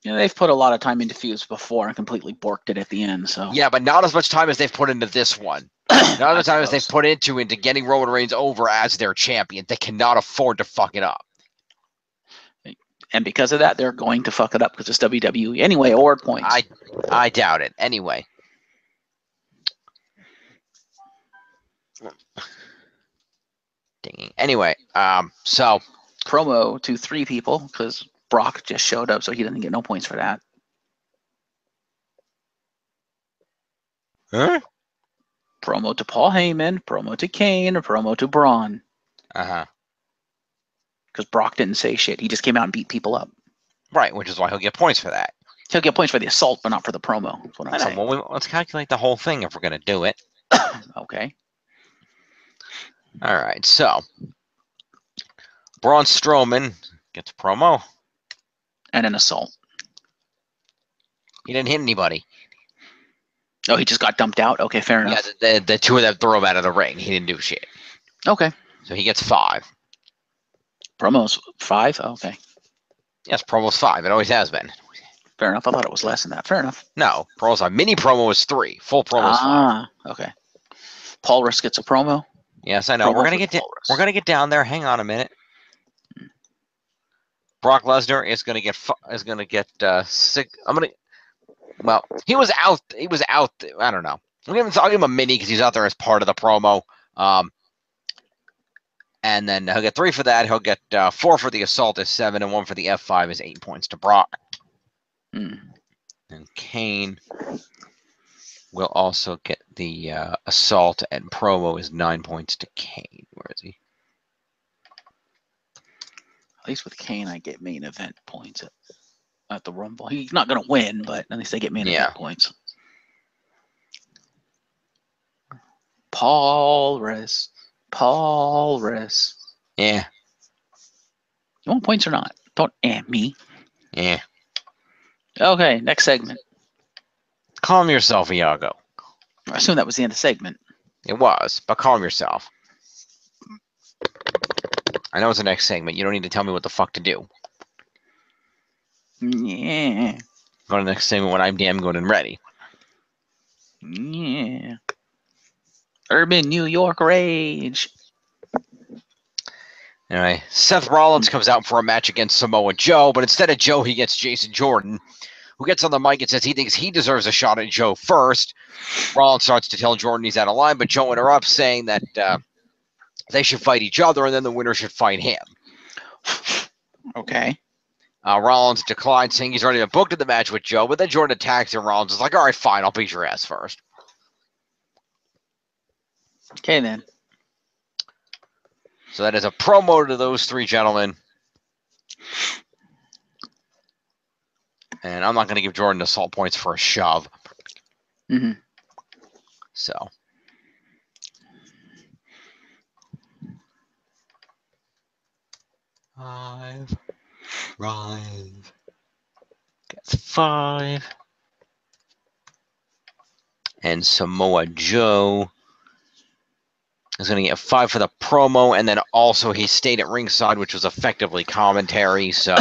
Yeah, they've put a lot of time into feuds before and completely borked it at the end. So yeah, but not as much time as they've put into this one. Not as much time as they've put into getting Roman Reigns over as their champion. They cannot afford to fuck it up. And because of that, they're going to fuck it up because it's WWE anyway. Award points. I doubt it. Anyway. Dinging. Anyway, so promo to 3 people because Brock just showed up, so he doesn't get no points for that. Huh? Promo to Paul Heyman, promo to Kane, or promo to Braun. Uh-huh. Because Brock didn't say shit. He just came out and beat people up. Right, which is why he'll get points for that. He'll get points for the assault, but not for the promo. That's what I'm saying. Well, let's calculate the whole thing if we're going to do it. Okay. All right, so Braun Strowman gets promo. And an assault. He didn't hit anybody. Oh, he just got dumped out? Okay, fair enough. Yeah, the two of them throw him out of the ring. He didn't do shit. Okay. So he gets 5. Promos 5? Oh, okay. Yes, promo's 5. It always has been. Fair enough. I thought it was less than that. Fair enough. No, promo's 5. Mini promo is 3. Full promo is 5. Ah, okay. Paul Rusk gets a promo. Yes, I know. We're gonna get down there. Hang on a minute. Brock Lesnar is gonna get 6. Well, he was out. I don't know. I'll give him a mini because he's out there as part of the promo. And then he'll get 3 for that. He'll get 4 for the assault is 7, and 1 for the F5 is 8 points to Brock. And Kane will also get the assault, and promo is 9 points to Kane. Where is he? At least with Kane, I get main event points at the Rumble. He's not going to win, but at least I get main event points. Paul Rusk. Yeah. You want points or not? Don't me. Yeah. Okay, next segment. Calm yourself, Iago. I assume that was the end of the segment. It was, but calm yourself. I know it's the next segment. You don't need to tell me what the fuck to do. Yeah. Go to the next segment when I'm damn good and ready. Yeah. Urban New York Rage. Anyway, Seth Rollins comes out for a match against Samoa Joe, but instead of Joe, he gets Jason Jordan, who gets on the mic and says he thinks he deserves a shot at Joe first. Rollins starts to tell Jordan he's out of line, but Joe interrupts, saying that they should fight each other, and then the winner should fight him. Okay. Rollins declined, saying he's already been booked in the match with Joe, but then Jordan attacks and Rollins is like, all right, fine, I'll beat your ass first. Okay, then. So that is a promo to those three gentlemen. And I'm not going to give Jordan assault points for a shove. Mm-hmm. So. Five. Gets 5. And Samoa Joe is going to get 5 for the promo, and then also he stayed at ringside, which was effectively commentary. So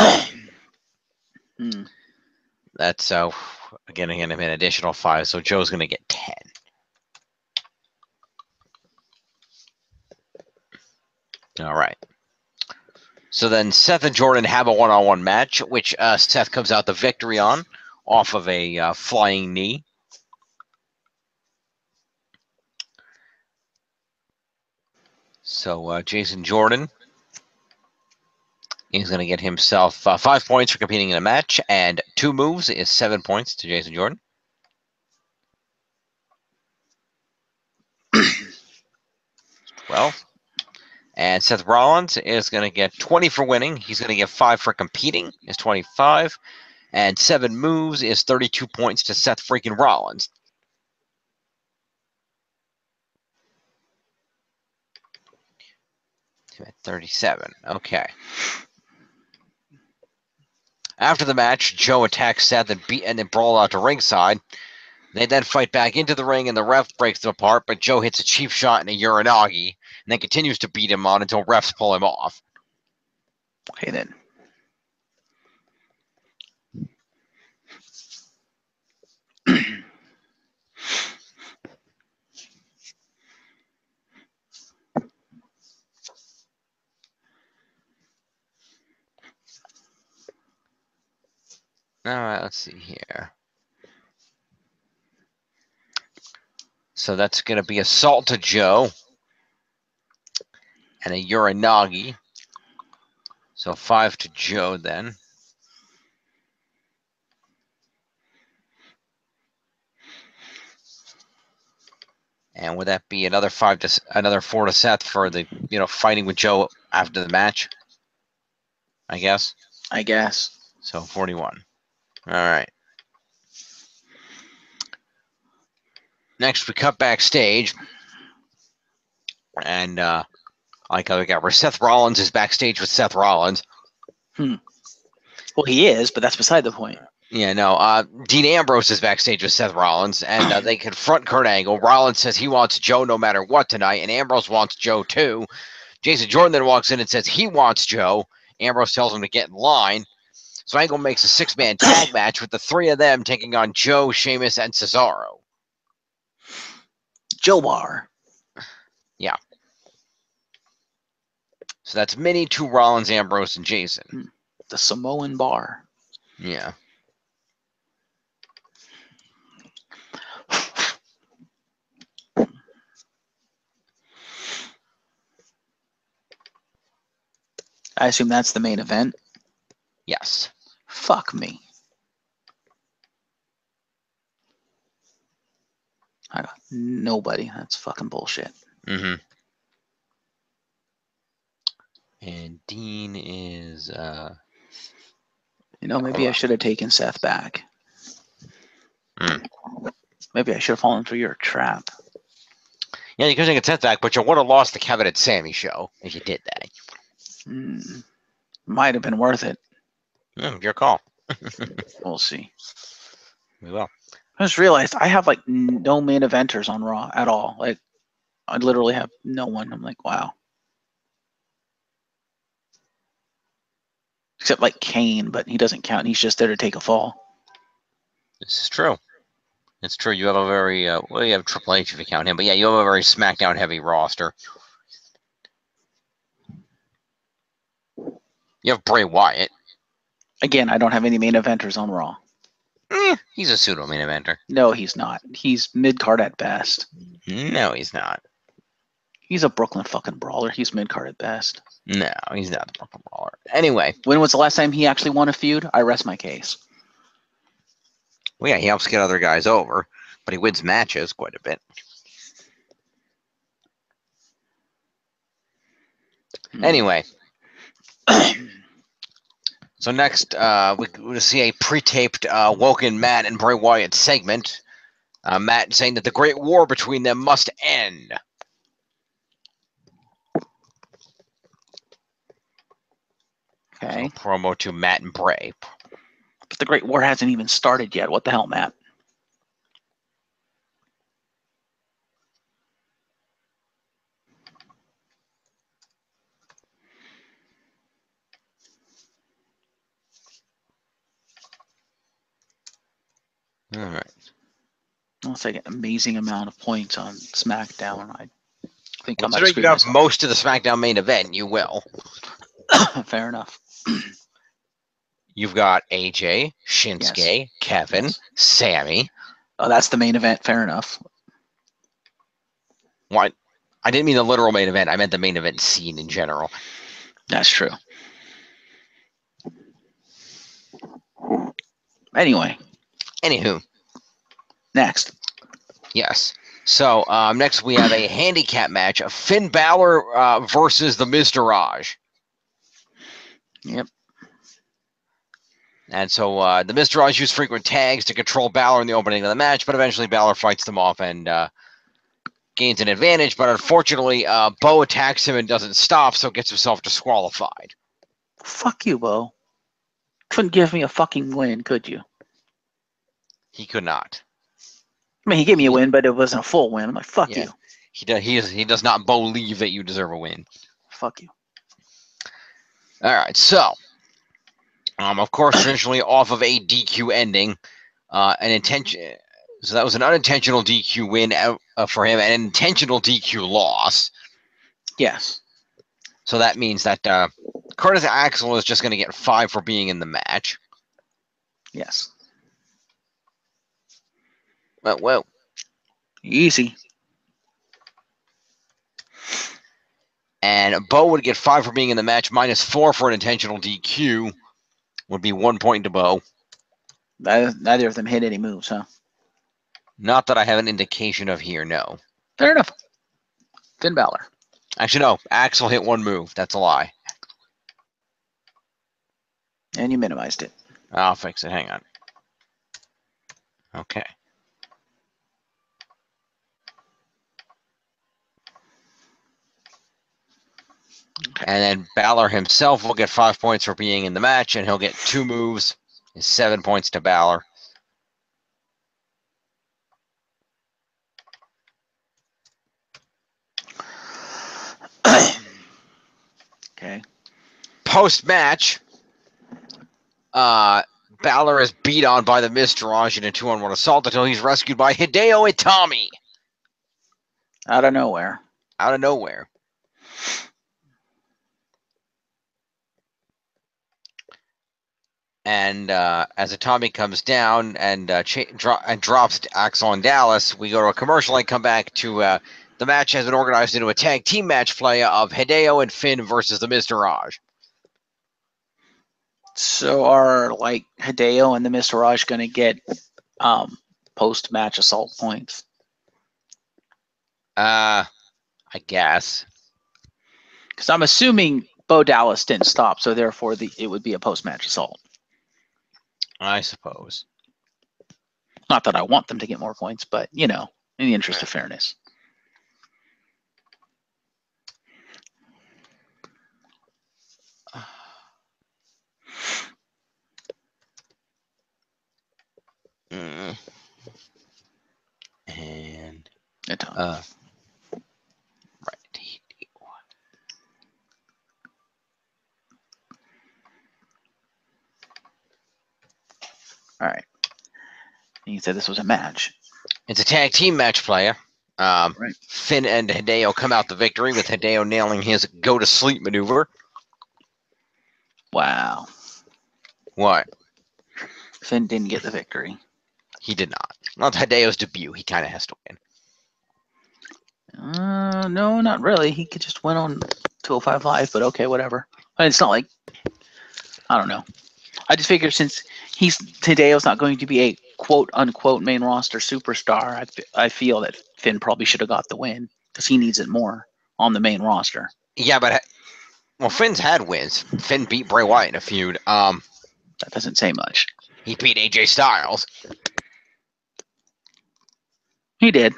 that's again an additional 5. So Joe's going to get 10. All right. So then Seth and Jordan have a one-on-one match, which Seth comes out the victory on, off of a flying knee. So Jason Jordan is going to get himself 5 points for competing in a match, and 2 moves is 7 points to Jason Jordan. Well, and Seth Rollins is going to get 20 for winning. He's going to get 5 for competing, is 25. And 7 moves is 32 points to Seth freaking Rollins. At 37. Okay. After the match, Joe attacks Seth and then brawl out to ringside. They then fight back into the ring, and the ref breaks them apart, but Joe hits a cheap shot and a Uranagi, and then continues to beat him on until refs pull him off. Okay, then. All right, let's see here. So that's going to be assault to Joe and a Uranagi. So 5 to Joe then. And would that be another 4 to Seth for the fighting with Joe after the match? I guess. So 41. All right. Next, we cut backstage, and like how we got where Seth Rollins is backstage with Seth Rollins. Well, he is, but that's beside the point. Yeah, no. Dean Ambrose is backstage with Seth Rollins, and they confront Kurt Angle. Rollins says he wants Joe no matter what tonight, and Ambrose wants Joe too. Jason Jordan then walks in and says he wants Joe. Ambrose tells him to get in line. So Angle makes a 6-man tag match with the 3 of them taking on Joe, Sheamus, and Cesaro. Joe Bar. Yeah. So that's Mini, 2 Rollins, Ambrose, and Jason. The Samoan Bar. Yeah. I assume that's the main event. Yes. Fuck me. I got nobody. That's fucking bullshit. Mm-hmm. And Dean is maybe I should have taken Seth back. Maybe I should have fallen for your trap. Yeah, you could take a Seth back, but you would have lost the Kevin and Sammy show if you did that. Might have been worth it. Your call. We'll see. We will. I just realized I have no main eventers on Raw at all. I literally have no one. I'm like, wow. Except Kane, but he doesn't count. He's just there to take a fall. This is true. It's true. You have a very you have Triple H if you count him, but yeah, you have a very SmackDown heavy roster. You have Bray Wyatt. Again, I don't have any main eventers on Raw. He's a pseudo main eventer. No, he's not. He's mid card at best. No, he's not. He's a Brooklyn fucking brawler. He's mid-card at best. No, he's not the Brooklyn Brawler. Anyway. When was the last time he actually won a feud? I rest my case. Well, yeah, he helps get other guys over, but he wins matches quite a bit. Anyway. So next, we see a pre-taped Woken Matt and Bray Wyatt segment. Matt saying that the great war between them must end. Okay. So promo to Matt and Bray. But the Great War hasn't even started yet. What the hell, Matt? All right. Unless I get an amazing amount of points on SmackDown, I think I might Considering screw you have myself. most of the SmackDown main event, you will. Fair enough. You've got AJ, Shinsuke, Yes. Kevin, Yes. Sammy. Oh, that's the main event. Fair enough. What? I didn't mean the literal main event. I meant the main event scene in general. That's true. Anyway. Anywho. Next. Yes. So next we have a handicap match of Finn Balor versus the Miztourage. Yep. And so the Miztourage use frequent tags to control Balor in the opening of the match, but eventually Balor fights them off and gains an advantage. But unfortunately, Bo attacks him and doesn't stop, so gets himself disqualified. Fuck you, Bo. Couldn't give me a fucking win, could you? He could not. I mean, he gave me a win, but it wasn't a full win. I'm like, fuck you. He does not believe that you deserve a win. Fuck you. All right, so of course, traditionally off of a DQ ending, so that was an unintentional DQ win for him, and an intentional DQ loss. Yes. So that means that Curtis Axel is just going to get 5 for being in the match. Yes. Well. Easy. And Bo would get 5 for being in the match, minus 4 for an intentional DQ. Would be 1 point to Bo. Neither of them hit any moves, huh? Not that I have an indication of here, no. Fair enough. Finn Balor. Actually, no. Axel hit 1 move. That's a lie. And you minimized it. I'll fix it. Hang on. Okay. And then Balor himself will get 5 points for being in the match, and he'll get 2 moves. It's 7 points to Balor. Okay. Post-match, Balor is beat on by the Miztourage in a 2-on-1 assault until he's rescued by Hideo Itami. Out of nowhere. Out of nowhere. And as Itami comes down and drops Axel and Dallas, we go to a commercial and come back to the match has been organized into a tag team match play of Hideo and Finn versus the Miztourage. So are like Hideo and the Miztourage going to get post-match assault points? I guess. Because I'm assuming Bo Dallas didn't stop, so therefore it would be a post-match assault. I suppose. Not that I want them to get more points, but, you know, in the interest of fairness. And right. All right. You said this was a match. It's a tag team match player. Right. Finn and Hideo come out the victory with Hideo nailing his go-to-sleep maneuver. Wow. What? Finn didn't get the victory. He did not. Not Hideo's debut. He kind of has to win. No, not really. He could just win on 205 Live, but okay, whatever. It's not like, I don't know. I just figure since Hideo's not going to be a quote unquote main roster superstar, I feel that Finn probably should have got the win because he needs it more on the main roster. Yeah, but Finn's had wins. Finn beat Bray Wyatt in a feud. That doesn't say much. He beat AJ Styles. He did.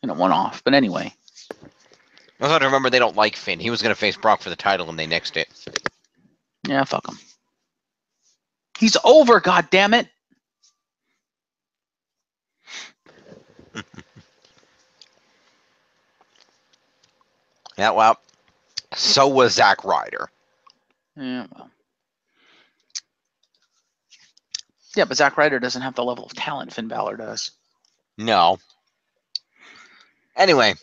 In a one-off, but anyway. I also have to remember they don't like Finn. He was going to face Brock for the title, and they nixed it. Yeah, fuck him. He's over, goddammit! Yeah, well, so was Zack Ryder. Yeah, well. Yeah, but Zack Ryder doesn't have the level of talent Finn Balor does. No. Anyway,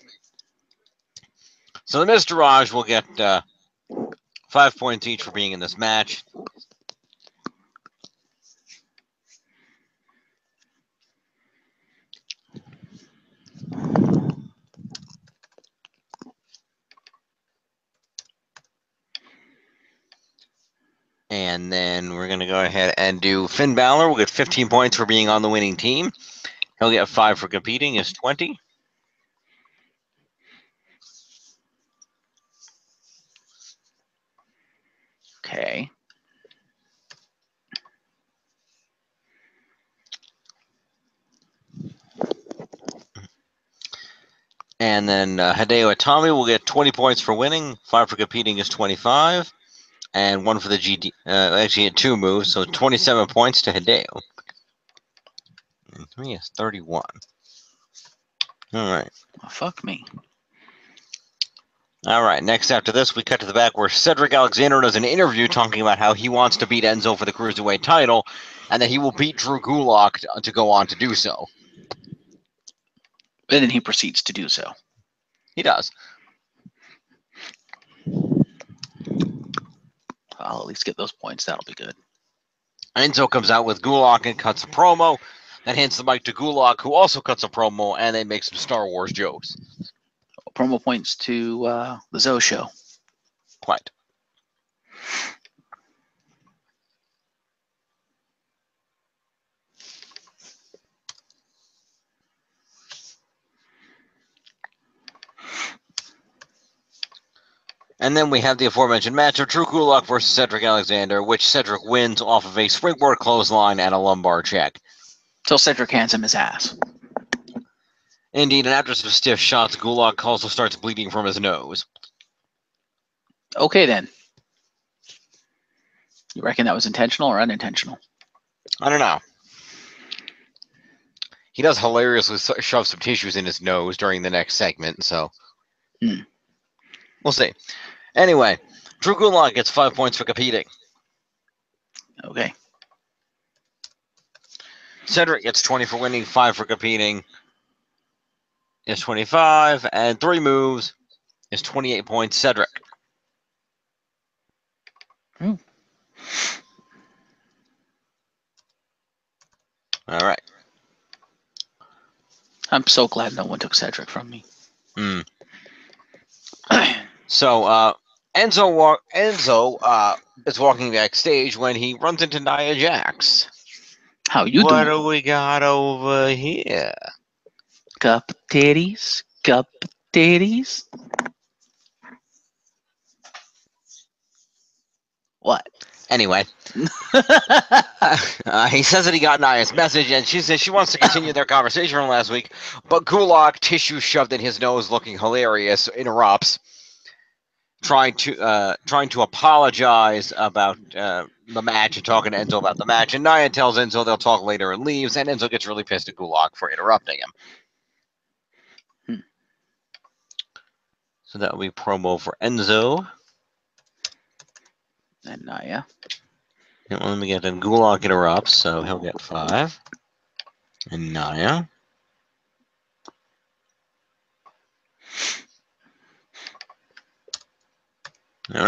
so the Mr. Raj will get 5 points each for being in this match. And then we're going to go ahead and do Finn Balor. We'll get 15 points for being on the winning team. He'll get 5 for competing, is 20. Okay. And then Hideo Itami will get 20 points for winning. 5 for competing is 25. And 1 for the GD. Actually, he had 2 moves, so 27 points to Hideo. And 3 is 31. All right. Well, fuck me. All right. Next, after this, we cut to the back where Cedric Alexander does an interview talking about how he wants to beat Enzo for the Cruiserweight title and that he will beat Drew Gulak to go on to do so. And then he proceeds to do so. He does. I'll at least get those points. That'll be good. Enzo comes out with Gulak and cuts a promo. Then hands the mic to Gulak, who also cuts a promo, and they make some Star Wars jokes. Promo points to the Zoe show. Quite. And then we have the aforementioned match of Drew Gulak versus Cedric Alexander, which Cedric wins off of a springboard clothesline and a lumbar check. So Cedric hands him his ass. Indeed, and after some stiff shots, Gulak also starts bleeding from his nose. Okay, then. You reckon that was intentional or unintentional? I don't know. He does hilariously shove some tissues in his nose during the next segment, so we'll see. Anyway, Drew Gulak gets 5 points for competing. Okay. Cedric gets 20 for winning, 5 for competing is 25, and 3 moves is 28 points. Cedric. Ooh. All right. I'm so glad no one took Cedric from me. So Enzo is walking backstage when he runs into Nia Jax. How you What doing? do we got over here? Cup titties. Cup titties. What? Anyway, he says that he got Nia's message, and she says she wants to continue their conversation from last week, but Gulak, tissue shoved in his nose, looking hilarious, interrupts, trying to apologize about the match and talking to Enzo about the match, and Nia tells Enzo they'll talk later and leaves, and Enzo gets really pissed at Gulak for interrupting him. So that will be promo for Enzo. And Nia. And let me get in. Gulak interrupts, so he'll get 5. And Nia. All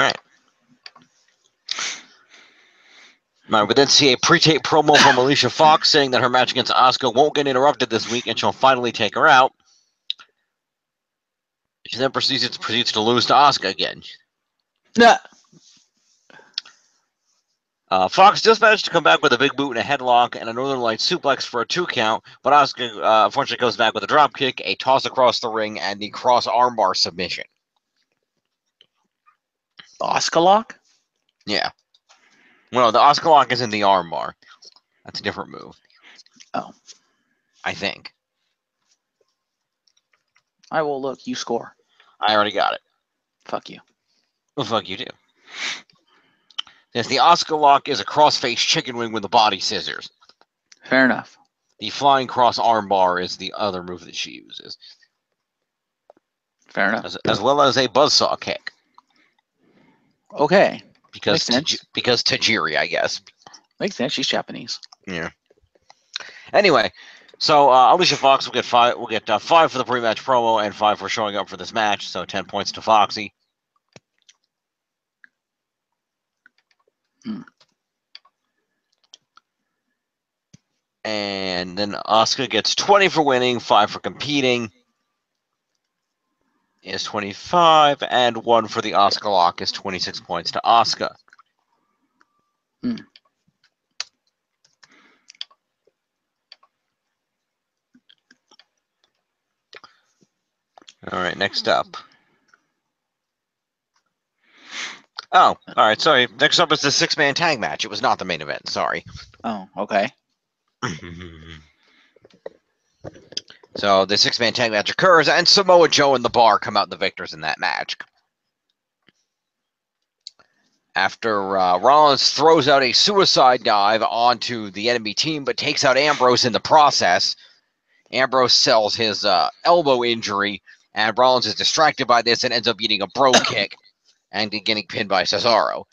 All right, we then see a pre-tape promo from Alicia Fox saying that her match against Asuka won't get interrupted this week, and she'll finally take her out. She then proceeds to lose to Asuka again. Nah. Fox just managed to come back with a big boot and a headlock and a Northern Light suplex for a 2 count, but Asuka unfortunately comes back with a drop kick, a toss across the ring, and the cross armbar submission. Asuka lock? Yeah. Well, the Asuka lock isn't the armbar. That's a different move. Oh. I think. I will look. You score. I already got it. Fuck you. Well, fuck you too. Yes, the Asuka lock is a cross-face chicken wing with the body scissors. Fair enough. The flying cross armbar is the other move that she uses. Fair enough. As well as a buzzsaw kick. Okay. Because Makes sense. because Tajiri, I guess. Makes sense. She's Japanese. Yeah. Anyway, so Alicia Fox will get 5. We'll get 5 for the pre-match promo and 5 for showing up for this match. So 10 points to Foxy. And then Asuka gets 20 for winning, 5 for competing. Is 25, and 1 for the Asuka lock is 26 points to Asuka. All right, next up. Oh, all right, sorry. Next up is the 6-man tag match. It was not the main event, sorry. Oh, okay. So the 6-man tag match occurs, and Samoa Joe and The Bar come out the victors in that match. After Rollins throws out a suicide dive onto the enemy team, but takes out Ambrose in the process, Ambrose sells his elbow injury, and Rollins is distracted by this and ends up eating a bro kick and getting pinned by Cesaro.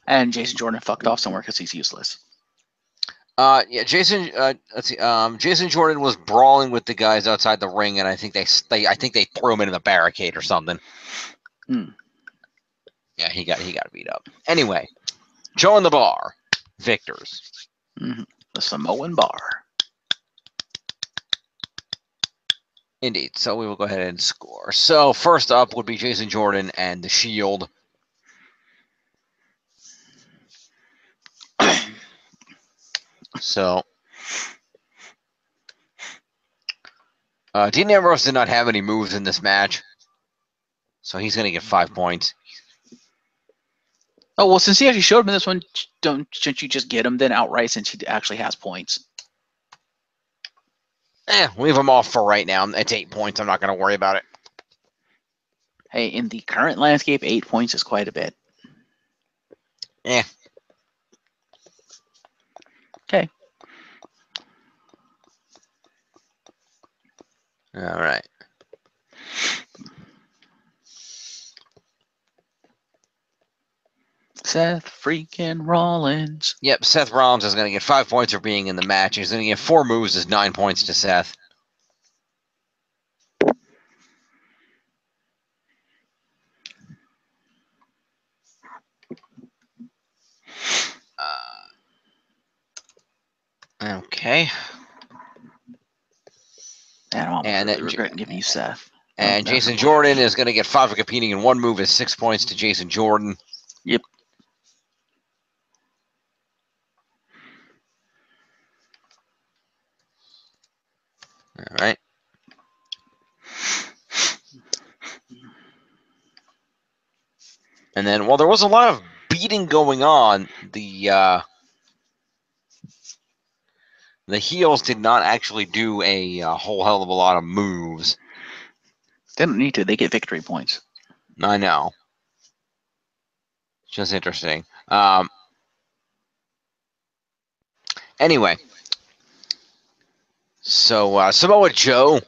And Jason Jordan fucked off somewhere because he's useless. Yeah, Jason. Let's see. Jason Jordan was brawling with the guys outside the ring, and I think they threw him into the barricade or something. Yeah, he got beat up. Anyway, Joe and The Bar, victors. The Samoan Bar. Indeed. So we will go ahead and score. So first up would be Jason Jordan and The Shield. So Dean Ambrose did not have any moves in this match, so he's going to get 5 points. Oh, well, since he actually showed him this one, shouldn't you just get him then outright since he actually has points? Leave him off for right now. It's 8 points. I'm not going to worry about it. Hey, in the current landscape, 8 points is quite a bit. Okay. All right. Seth freaking Rollins. Yep, Seth Rollins is going to get 5 points for being in the match. He's going to get 4 moves as 9 points to Seth. Okay. And I'm regretting giving you Seth. And Jason Jordan is going to get 5 for competing in 1 move as 6 points to Jason Jordan. Yep. All right. And then, while there was a lot of beating going on, the heels did not actually do a whole hell of a lot of moves. They don't need to. They get victory points. I know. Just interesting. Anyway. So, Samoa Joe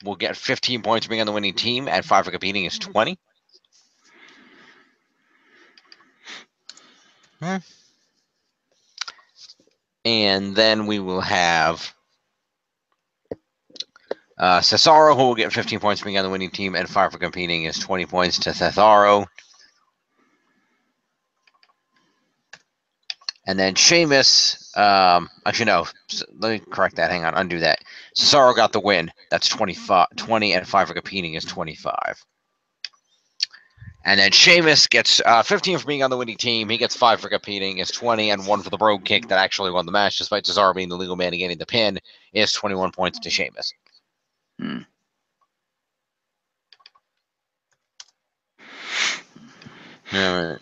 will get 15 points for being on the winning team, and 5 for competing is 20. And then we will have Cesaro, who will get 15 points for being on the winning team, and 5 for competing is 20 points to Cesaro. And then Sheamus, actually no, let me correct that. Hang on, undo that. Cesaro got the win. That's 25, 20, and 5 for competing is 25. And then Sheamus gets 15 for being on the winning team. He gets 5 for competing is 20, and 1 for the brogue kick that actually won the match, despite Cesaro being the legal man and getting the pin, is 21 points to Sheamus. Hmm. All right.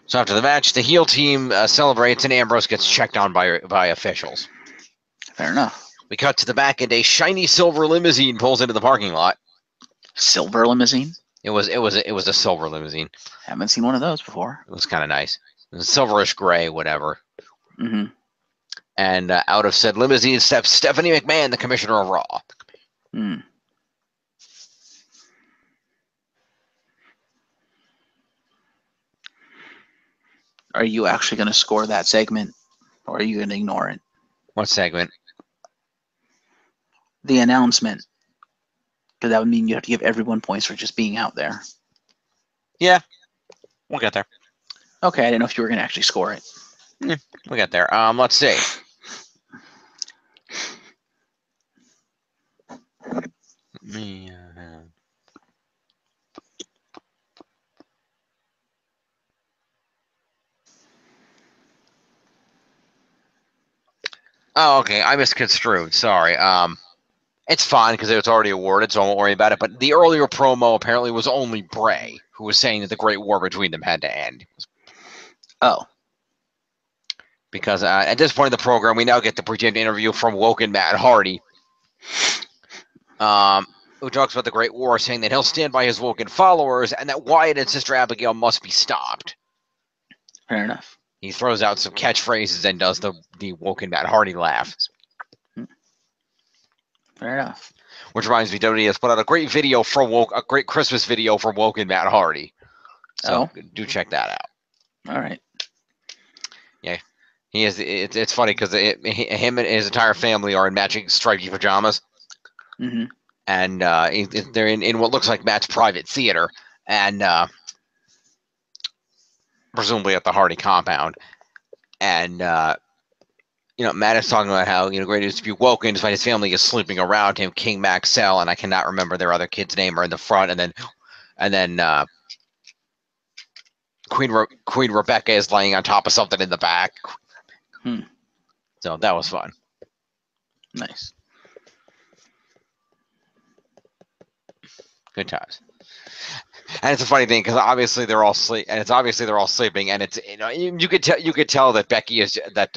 So after the match, the heel team celebrates, and Ambrose gets checked on by officials. Fair enough. We cut to the back, and a shiny silver limousine pulls into the parking lot. Silver limousine? It was a silver limousine. Haven't seen one of those before. It was kind of nice. It was silverish gray, whatever. Mm-hmm. And out of said limousine steps Stephanie McMahon, the commissioner of Raw. Hmm. Are you actually going to score that segment, or are you going to ignore it? What segment? The announcement. Because that would mean you have to give everyone points for just being out there. Yeah, we'll get there. Okay, I didn't know if you were going to actually score it. Yeah, we'll get there. Let's see. Oh, okay. I misconstrued. Sorry. It's fine because it was already awarded, so I won't worry about it. But the earlier promo apparently was only Bray, who was saying that the great war between them had to end. Oh. Because at this point in the program, we now get the pretend interview from Woken Matt Hardy, who talks about the Great War, saying that he'll stand by his Woken followers and that Wyatt and Sister Abigail must be stopped. Fair enough. He throws out some catchphrases and does the Woken Matt Hardy laugh. Fair enough. Which reminds me, WWE has put out a great video for a great Christmas video for Woken Matt Hardy. So do check that out. All right. Yeah, he is. It's funny because him and his entire family are in matching stripy pajamas, and they're in what looks like Matt's private theater, and presumably at the Hardy compound, and Matt is talking about how great it is to be woken despite his family is sleeping around him. King Maxell, and I cannot remember their other kid's name, are in the front, and then Queen Rebecca is laying on top of something in the back. So that was fun. Nice. Good times. And it's a funny thing because obviously they're all sleeping, and it's you could tell that Becky is that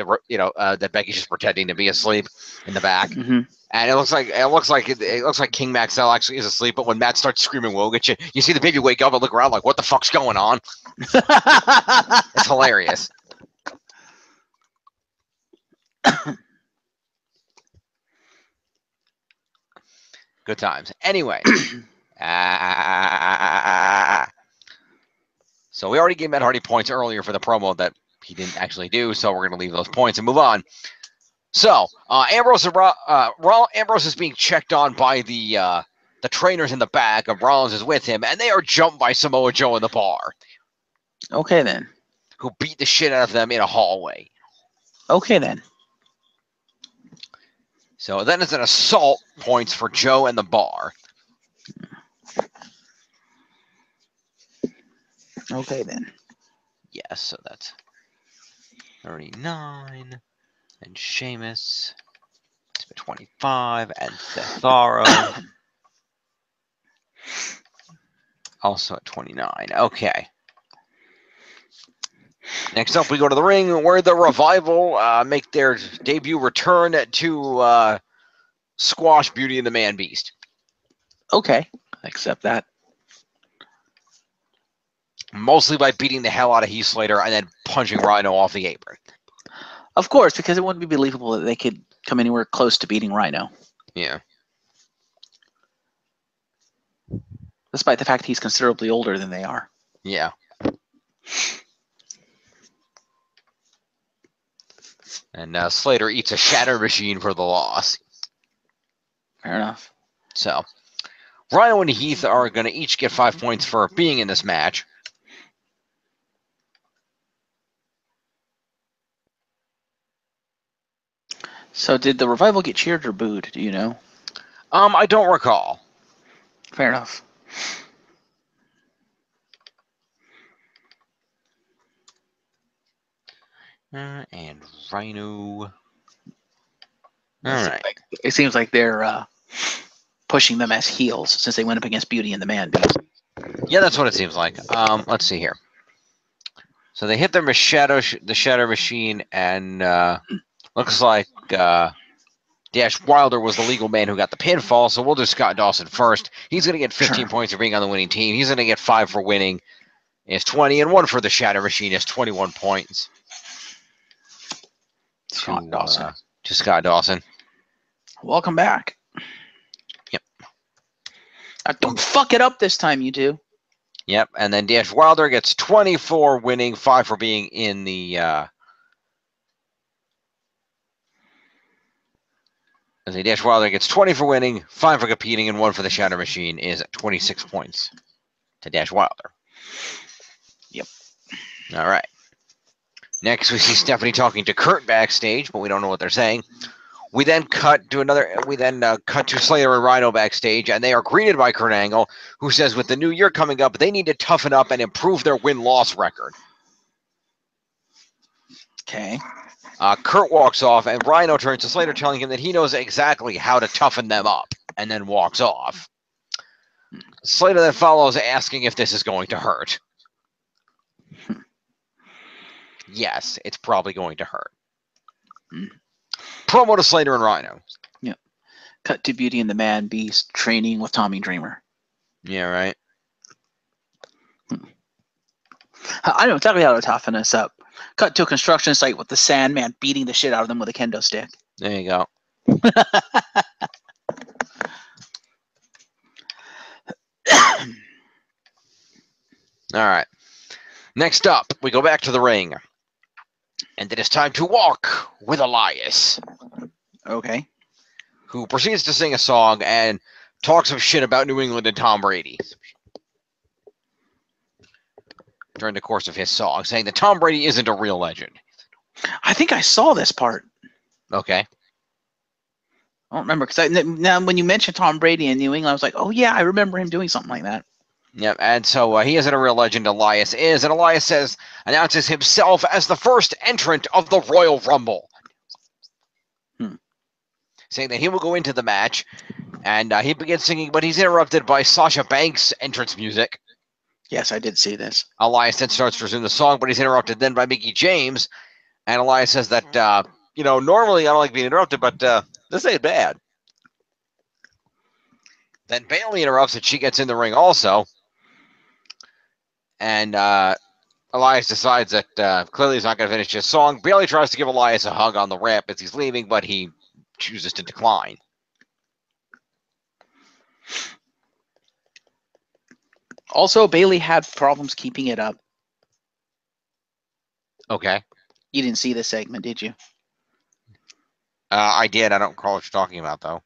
Becky's just pretending to be asleep in the back, and it looks like King Maxell actually is asleep. But when Matt starts screaming "Woke," you see the baby wake up and look around like, "What the fuck's going on?" It's hilarious. Good times. Anyway. So we already gave Matt Hardy points earlier for the promo that he didn't actually do, so we're going to leave those points and move on. So Ambrose is being checked on by the trainers in the back, and Rollins is with him, and they are jumped by Samoa Joe in the bar. Okay, then. Who beat the shit out of them in a hallway. Okay, then. So then it's an assault points for Joe and the bar. Okay, then. Yes, so that's 39. And Sheamus. 25. And Cesaro. Also at 29. Okay. Next up, we go to the ring where the Revival make their debut return to squash Beauty and the Man Beast. Okay, I accept that. Mostly by beating the hell out of Heath Slater and then punching Rhino off the apron. Of course, because it wouldn't be believable that they could come anywhere close to beating Rhino. Yeah. Despite the fact he's considerably older than they are. Yeah. And Slater eats a shatter machine for the loss. Fair enough. So, Rhino and Heath are going to each get 5 points for being in this match. So did the Revival get cheered or booed? Do you know? I don't recall. Fair enough. And Rhino. All right. It seems like they're pushing them as heels since they went up against Beauty and the Man Beast. Yeah, that's what it seems like. Let's see here. So they hit the Shadow Machine, and looks like Dash Wilder was the legal man who got the pinfall. So we'll do Scott Dawson first. He's going to get 15 points for being on the winning team. He's going to get 5 for winning. Is 20, and 1 for the Shadow Machine is 21 points. Scott Dawson. To Scott Dawson. Welcome back. Yep. Don't fuck it up this time, you two. Yep, and then Dash Wilder gets 20 for winning, 5 for being in the as a Dash Wilder gets 20 for winning, 5 for competing, and 1 for the Shadow Machine is 26 points to Dash Wilder. Yep. All right. Next, we see Stephanie talking to Kurt backstage, but we don't know what they're saying. We then cut to cut to Slater and Rhino backstage, and they are greeted by Kurt Angle, who says with the new year coming up, they need to toughen up and improve their win-loss record. Okay. Kurt walks off, and Rhino turns to Slater, telling him that he knows exactly how to toughen them up, and then walks off. Slater then follows, asking if this is going to hurt. Yes, it's probably going to hurt. Promo to Slater and Rhino. Yep. Cut to Beauty and the Man Beast training with Tommy Dreamer. Yeah, right. I know exactly how to toughen us up. Cut to a construction site with the Sandman beating the shit out of them with a kendo stick. There you go. All right. Next up, we go back to the ring. And it is time to walk with Elias. Okay. Who proceeds to sing a song and talk some shit about New England and Tom Brady. During the course of his song, saying that Tom Brady isn't a real legend. I think I saw this part. Okay. I don't remember, because now when you mentioned Tom Brady in New England, I was like, oh yeah, I remember him doing something like that. Yep, and so he isn't a real legend, Elias is, and Elias announces himself as the first entrant of the Royal Rumble. Saying that he will go into the match, and he begins singing, but he's interrupted by Sasha Banks' entrance music. Yes, I did see this. Elias then starts to resume the song, but he's interrupted then by Mickie James, and Elias says that, normally I don't like being interrupted, but this ain't bad. Then Bayley interrupts, and she gets in the ring also. And Elias decides that clearly he's not going to finish his song. Bayley tries to give Elias a hug on the ramp as he's leaving, but he chooses to decline. Also, Bayley had problems keeping it up. Okay. You didn't see this segment, did you? I did. I don't recall what you're talking about, though.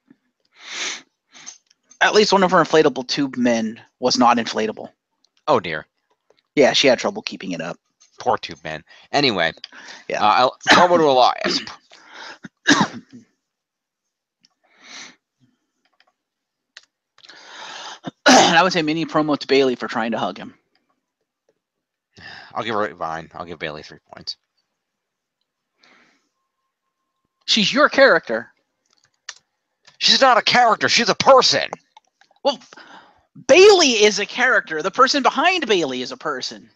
At least one of her inflatable tube men was not inflatable. Oh, dear. Yeah, she had trouble keeping it up. Poor tube man. Anyway. Yeah. Promo to Elias. I would say mini promo to Bayley for trying to hug him. I'll give her fine. I'll give Bayley 3 points. She's your character. She's not a character. She's a person. Well, Bayley is a character. The person behind Bayley is a person.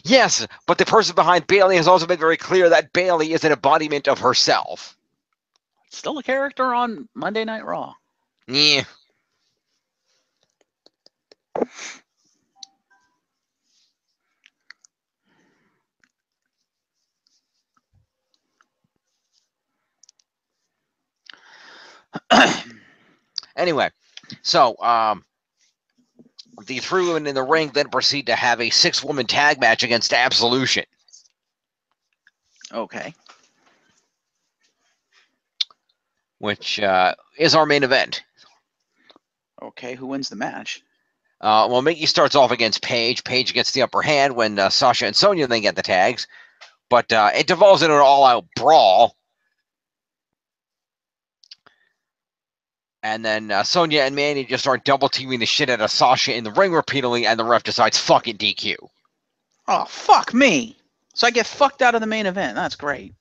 Yes, but the person behind Bayley has also been very clear that Bayley is an embodiment of herself. Still a character on Monday Night Raw. Yeah. Anyway, so the 3 women in the ring then proceed to have a 6-woman tag match against Absolution. Okay. Which is our main event. Okay, who wins the match? Well, Mickie starts off against Paige. Paige gets the upper hand when Sasha and Sonya then get the tags. But it devolves into an all-out brawl. And then Sonya and Mandy just start double teaming the shit out of Sasha in the ring repeatedly, and the ref decides, fuck it, DQ. Oh, fuck me. So I get fucked out of the main event. That's great.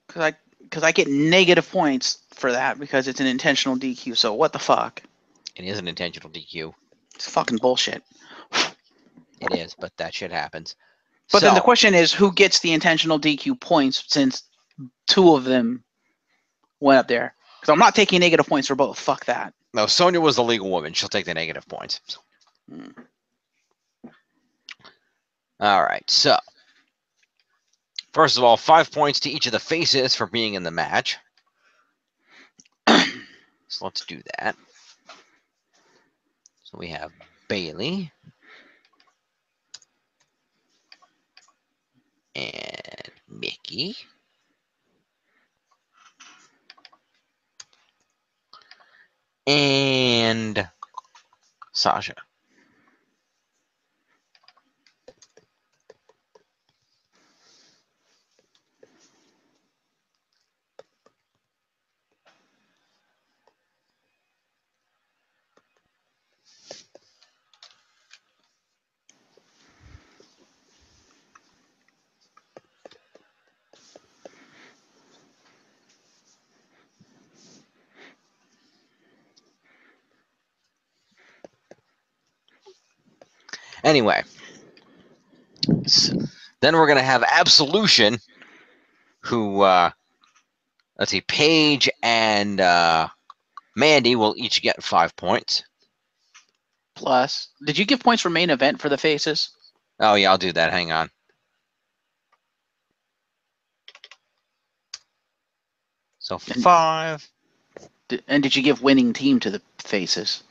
Because I get negative points for that because it's an intentional DQ. So what the fuck? It is an intentional DQ. It's fucking bullshit. It is, but that shit happens. But then the question is, who gets the intentional DQ points since two of them went up there? Because I'm not taking negative points for both. Fuck that. No, Sonya was the legal woman. She'll take the negative points. All right, so first of all, 5 points to each of the faces for being in the match. So let's do that. So we have Bailey and Mickey. And Sasha. Anyway, so then we're going to have Absolution, who, let's see, Paige and Mandy will each get 5 points. Plus, did you give points for main event for the faces? Oh, yeah, I'll do that. Hang on. So 5. And did you give winning team to the faces?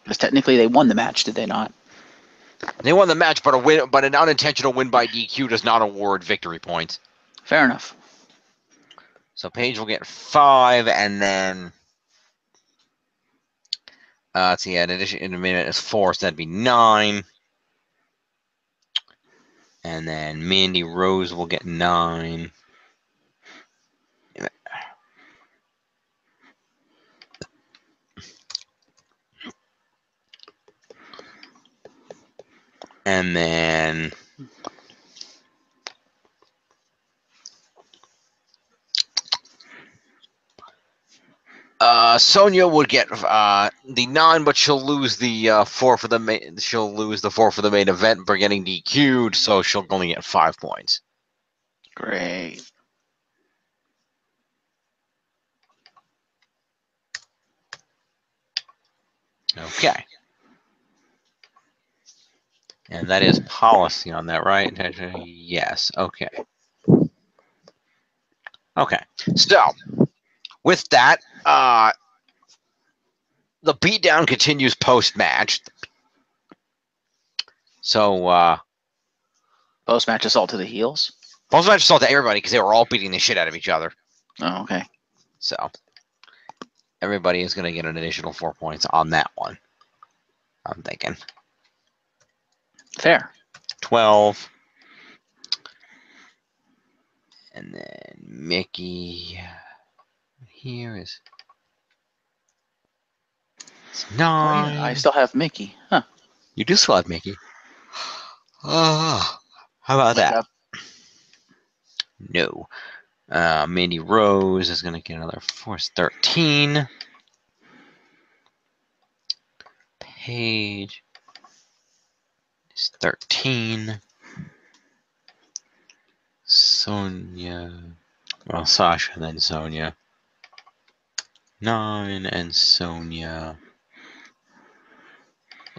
Because technically they won the match, did they not? They won the match, but an unintentional win by DQ does not award victory points. Fair enough. So Paige will get 5, and then let's see, in addition, in a minute is 4, so that'd be 9. And then Mandy Rose will get 9. And then Sonya would get the 9, but she'll lose the 4 for the main. She'll lose the 4 for the main event for getting DQ'd, so she'll only get 5 points. Great. Okay. And that is policy on that, right? Yes. Okay. Okay. So, with that, the beatdown continues post-match. So, Post-match assault to the heels? post-match assault to everybody because they were all beating the shit out of each other. Oh, okay. So, everybody is going to get an additional 4 points on that one. I'm thinking. Fair. 12. And then Mickey here is 9. Oh, yeah, I still have Mickey. Huh. You do still have Mickey. How about that? No. Mandy Rose is going to get another 4. 13. Paige is 13. Sonya. Well, Sasha, then Sonya. 9, and Sonya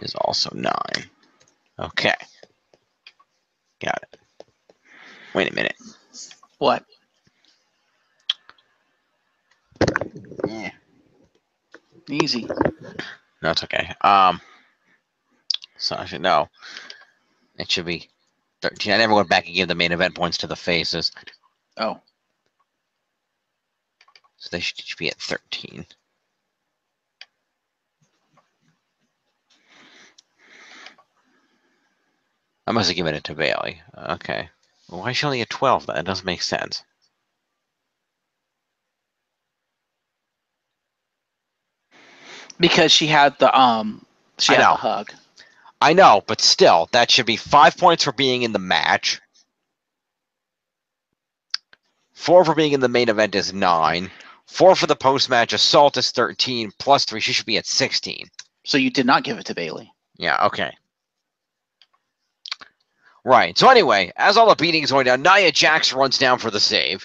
is also 9. Okay. Got it. Wait a minute. What? Yeah. Easy. No, it's okay. Sasha, no. It should be 13. I never went back and gave the main event points to the faces. Oh. So they should be at 13. I must have given it to Bailey. Okay. Well, why is she only at 12? That doesn't make sense. Because she had the I know. hug. I know, but still, that should be 5 points for being in the match. 4 for being in the main event is 9. 4 for the post-match assault is 13. Plus 3, she should be at 16. So you did not give it to Bailey. Yeah, okay. Right. So anyway, as all the beating is going down, Nia Jax runs down for the save.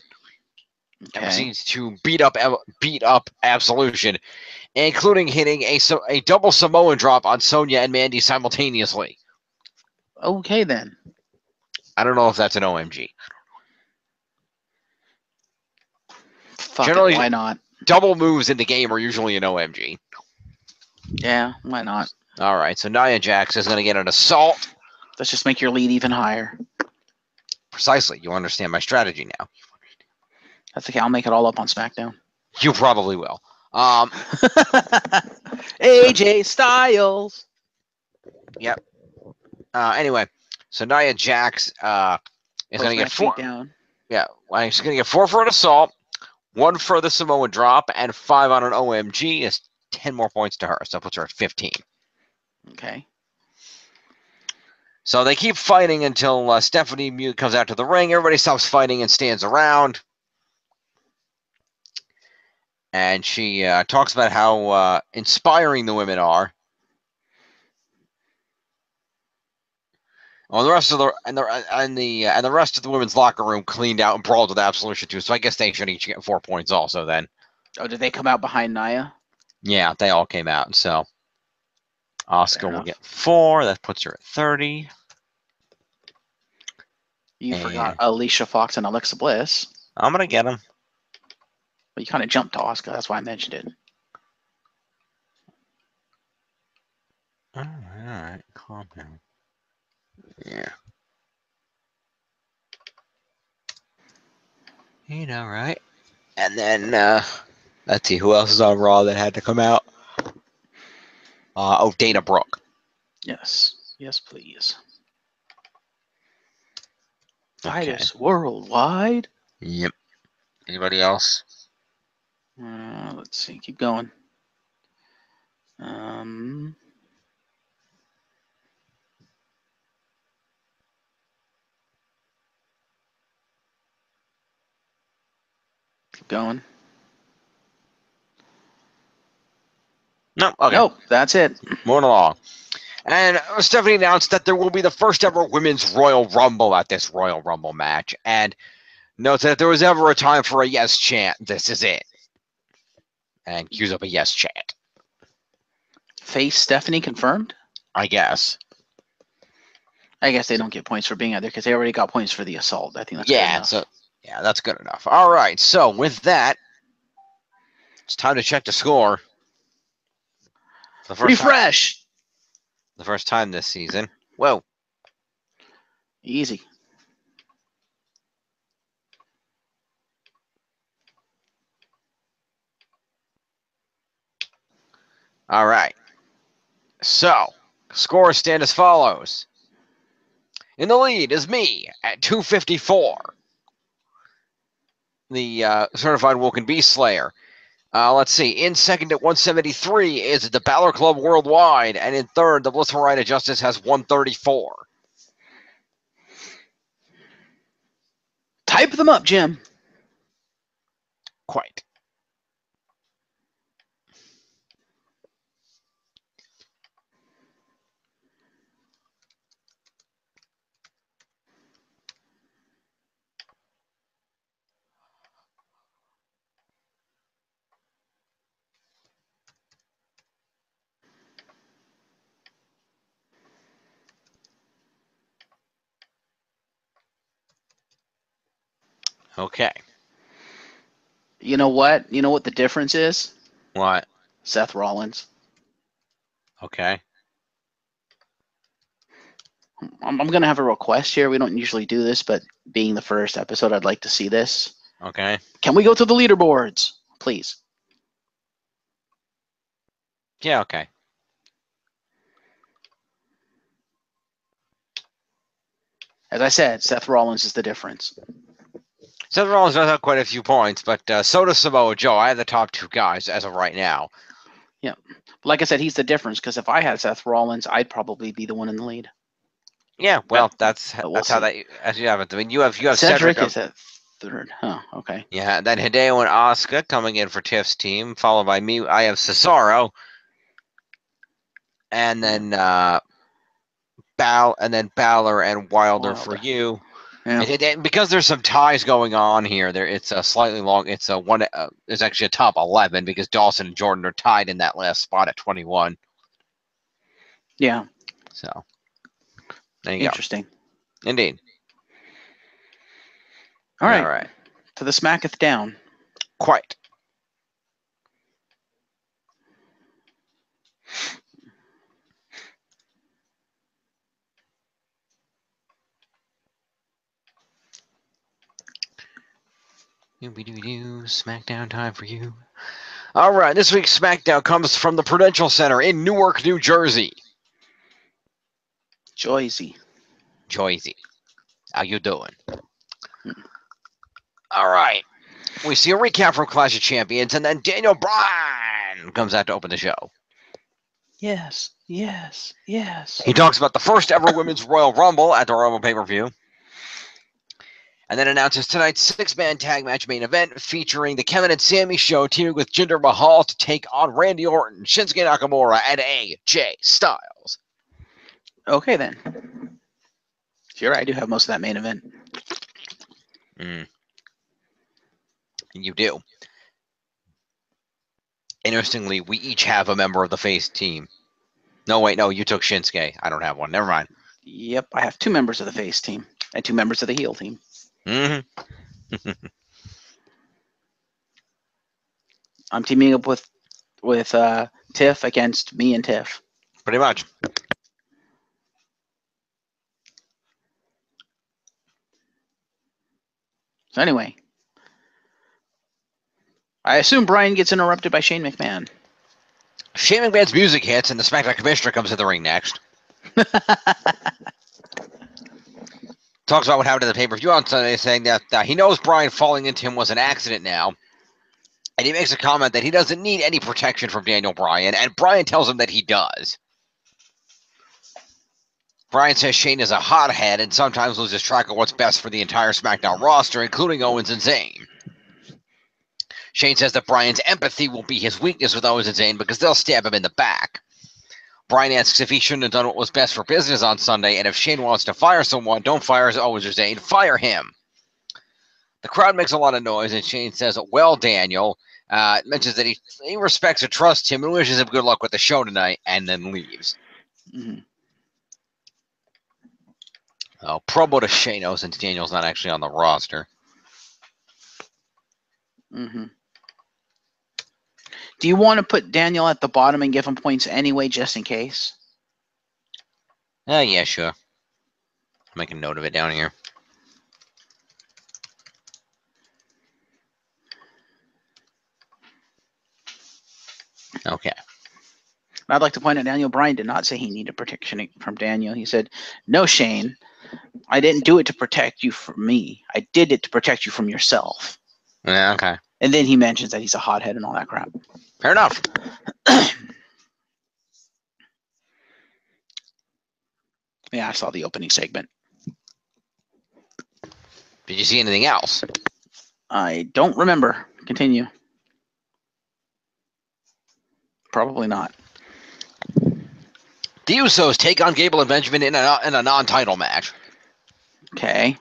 And Okay. proceeds to beat up Absolution, including hitting a double Samoan drop on Sonya and Mandy simultaneously. Okay, then. I don't know if that's an OMG. Fuck Generally, it, why not? double moves in the game are usually an OMG. Yeah, why not? All right, so Nia Jax is going to get an assault. Let's just make your lead even higher. Precisely. You understand my strategy now. That's okay. I'll make it all up on SmackDown. You probably will. AJ Styles. Yep. Anyway, so Nia Jax is going to get 4. Down. Yeah, she's going to get 4 for an assault, 1 for the Samoan drop, and 5 on an OMG. Is 10 more points to her, so that puts her at 15. Okay. So they keep fighting until Stephanie Mute comes out to the ring. Everybody stops fighting and stands around. And she talks about how inspiring the women are. Well, the rest of the rest of the women's locker room cleaned out and brawled with Absolution too. So I guess they should each get 4 points also then. Oh, did they come out behind Nia? Yeah, they all came out. So Oscar will get 4. That puts her at 30. You forgot Alicia Fox and Alexa Bliss. I'm gonna get them. But you kind of jumped to Oscar. That's why I mentioned it. All right, calm down. Yeah. You know, right? And then let's see who else is on Raw that had to come out. Dana Brooke. Yes. Yes, please. Okay. Titus Worldwide. Yep. Anybody else? Let's see. Keep going. Keep going. No. Okay. Nope. That's it. Moving along. And Stephanie announced that there will be the first ever women's Royal Rumble at this Royal Rumble match. And notes that if there was ever a time for a yes chant, this is it. And cues up a yes chant. Face Stephanie confirmed? I guess. I guess they don't get points for being out there because they already got points for the assault. I think that's good enough. Yeah, that's good enough. All right, so with that, it's time to check the score. Refresh! The first time this season. Whoa. Easy. All right. So, scores stand as follows. In the lead is me at 254. The Certified Woken Beast Slayer. Let's see. In second at 173 is the Balor Club Worldwide. And in third, the Blissful Right of Justice has 134. Type them up, Jim. Quite. Okay. You know what? You know what the difference is? What? Seth Rollins. Okay. I'm going to have a request here. We don't usually do this, but being the first episode, I'd like to see this. Okay. Can we go to the leaderboards, please? Yeah, okay. As I said, Seth Rollins is the difference. Seth Rollins does have quite a few points, but so does Samoa Joe. I have the top two guys as of right now. Yeah. Like I said, he's the difference, because if I had Seth Rollins, I'd probably be the one in the lead. Yeah, well, that's we'll how that as you have it. I mean, you have Cedric is at third. Huh. Okay. Yeah, then Hideo and Asuka coming in for Tiff's team, followed by me. I have Cesaro, and then Balor and Wilder for you. Yeah. And because there's some ties going on here, it's a slightly long. It's a one. It's actually a top 11 because Dawson and Jordan are tied in that last spot at 21. Yeah. So there you Interesting. go. Indeed. All right. To the smacketh down. Quite. SmackDown time for you. All right, this week's SmackDown comes from the Prudential Center in Newark, New Jersey. Joyzy. How you doing? All right. We see a recap from Clash of Champions, and then Daniel Bryan comes out to open the show. Yes. He talks about the first ever Women's Royal Rumble at the Rumble pay-per-view. And then announces tonight's 6-man tag match main event featuring the Kevin and Sami show teaming with Jinder Mahal to take on Randy Orton, Shinsuke Nakamura, and AJ Styles. Okay, then. Sure, I do have most of that main event. You do. Interestingly, we each have a member of the face team. No, wait, no, you took Shinsuke. I don't have one. Never mind. Yep, I have 2 members of the face team and 2 members of the heel team. I'm teaming up with Tiff against me and Tiff. Pretty much. So anyway, I assume Bryan gets interrupted by Shane McMahon. Shane McMahon's music hits, and the SmackDown commissioner comes to the ring next. Talks about what happened in the pay-per-view on Sunday, saying that he knows Bryan falling into him was an accident now. And he makes a comment that he doesn't need any protection from Daniel Bryan, and Bryan tells him that he does. Bryan says Shane is a hothead and sometimes loses track of what's best for the entire SmackDown roster, including Owens and Zayn. Shane says that Bryan's empathy will be his weakness with Owens and Zayn because they'll stab him in the back. Bryan asks if he shouldn't have done what was best for business on Sunday, and if Shane wants to fire someone, don't fire Owens or Zayn, fire him. The crowd makes a lot of noise, and Shane says, well, Daniel, mentions that he respects and trusts him and wishes him good luck with the show tonight, and then leaves. Promo to Shane, since Daniel's not actually on the roster. Do you want to put Daniel at the bottom and give him points anyway, just in case? Yeah, sure. Make a note of it down here. Okay. I'd like to point out Daniel Bryan did not say he needed protection from Daniel. He said, no, Shane, I didn't do it to protect you from me. I did it to protect you from yourself. Yeah, okay. And then he mentions that he's a hothead and all that crap. Fair enough. Yeah, I saw the opening segment. Did you see anything else? I don't remember. Continue. Probably not. The Usos take on Gable and Benjamin in a non-title match. Okay.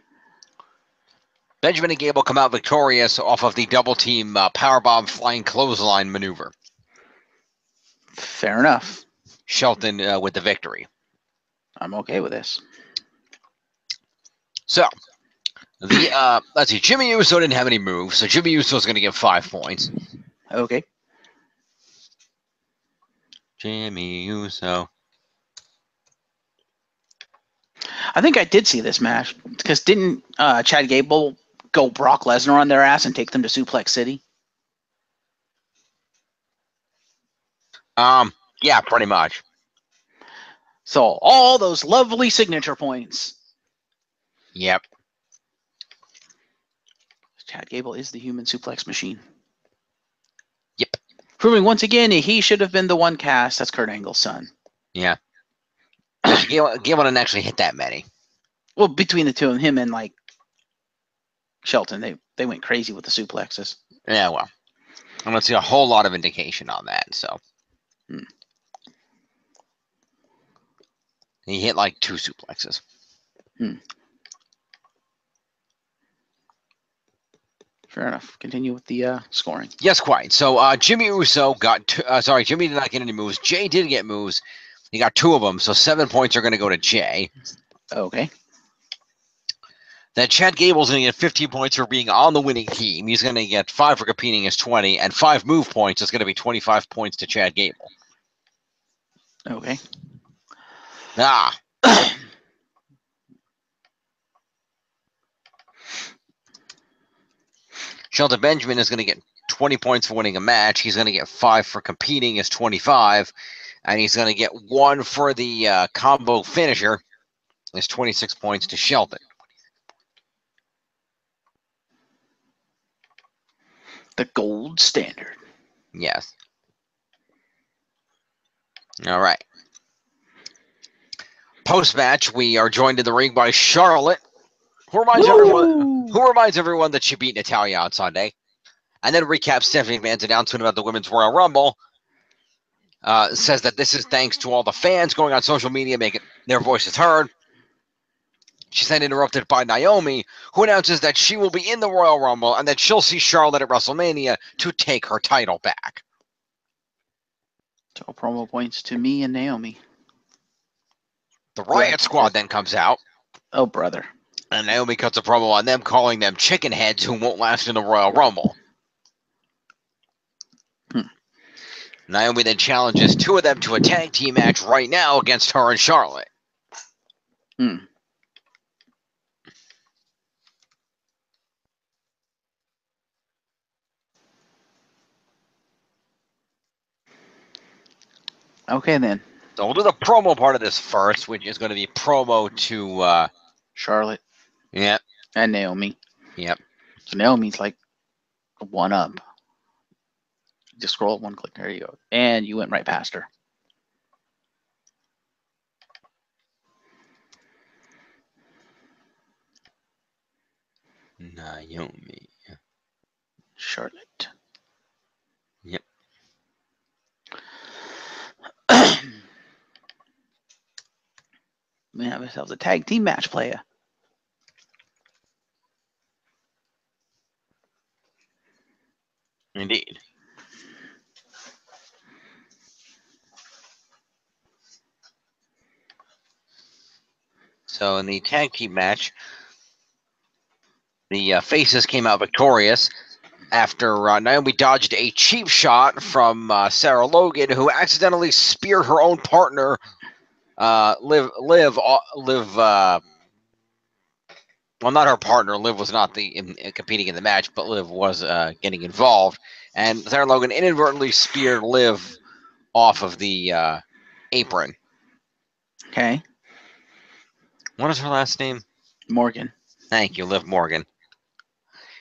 Benjamin and Gable come out victorious off of the double team powerbomb flying clothesline maneuver. Fair enough. Shelton with the victory. I'm okay with this. So, let's see. Jimmy Uso didn't have any moves, so Jimmy Uso is going to get 5 points. Okay. Jimmy Uso. I think I did see this match because didn't Chad Gable go Brock Lesnar on their ass and take them to Suplex City? Yeah, pretty much. So all those lovely signature points. Yep. Chad Gable is the human suplex machine. Yep. Proving once again he should have been the one cast. That's Kurt Angle's son. Yeah. Gable didn't actually hit that many. Well, between the two of him and like Shelton, they went crazy with the suplexes. Yeah, well, I don't see a whole lot of indication on that. So he hit like 2 suplexes. Fair enough. Continue with the scoring. Yes, quite. So Jimmy Uso got Jimmy did not get any moves. Jay did get moves. He got 2 of them, so 7 points are going to go to Jay. Okay. Then Chad Gable's going to get 15 points for being on the winning team. He's going to get 5 for competing as 20, and 5 move points is going to be 25 points to Chad Gable. Okay. Shelton Benjamin is going to get 20 points for winning a match. He's going to get 5 for competing as 25, and he's going to get 1 for the combo finisher as 26 points to Shelton. The gold standard. Yes. All right. Post-match, we are joined in the ring by Charlotte, who reminds everyone that she beat Natalya on Sunday, and then recaps Stephanie McMahon's announcement about the Women's Royal Rumble. Says that this is thanks to all the fans going on social media, making their voices heard. She's then interrupted by Naomi, who announces that she will be in the Royal Rumble and that she'll see Charlotte at WrestleMania to take her title back. So promo points to me and Naomi. The Riot Squad then comes out. Oh, brother. And Naomi cuts a promo on them, calling them chicken heads who won't last in the Royal Rumble. Naomi then challenges 2 of them to a tag team match right now against her and Charlotte. Okay, then. So we'll do the promo part of this first, which is going to be promo to Charlotte. Yep. And Naomi. Yep. So Naomi's like 1 up. Just scroll up 1 click. There you go. And you went right past her. Naomi. Charlotte. Yep. We have ourselves a tag team match player. Indeed. So in the tag team match, the faces came out victorious after Naomi dodged a cheap shot from Sarah Logan, who accidentally speared her own partner, Liv. Well, not her partner. Liv was not competing in the match, but Liv was getting involved, and Sarah Logan inadvertently speared Liv off of the apron. Okay. What is her last name? Morgan. Thank you, Liv Morgan.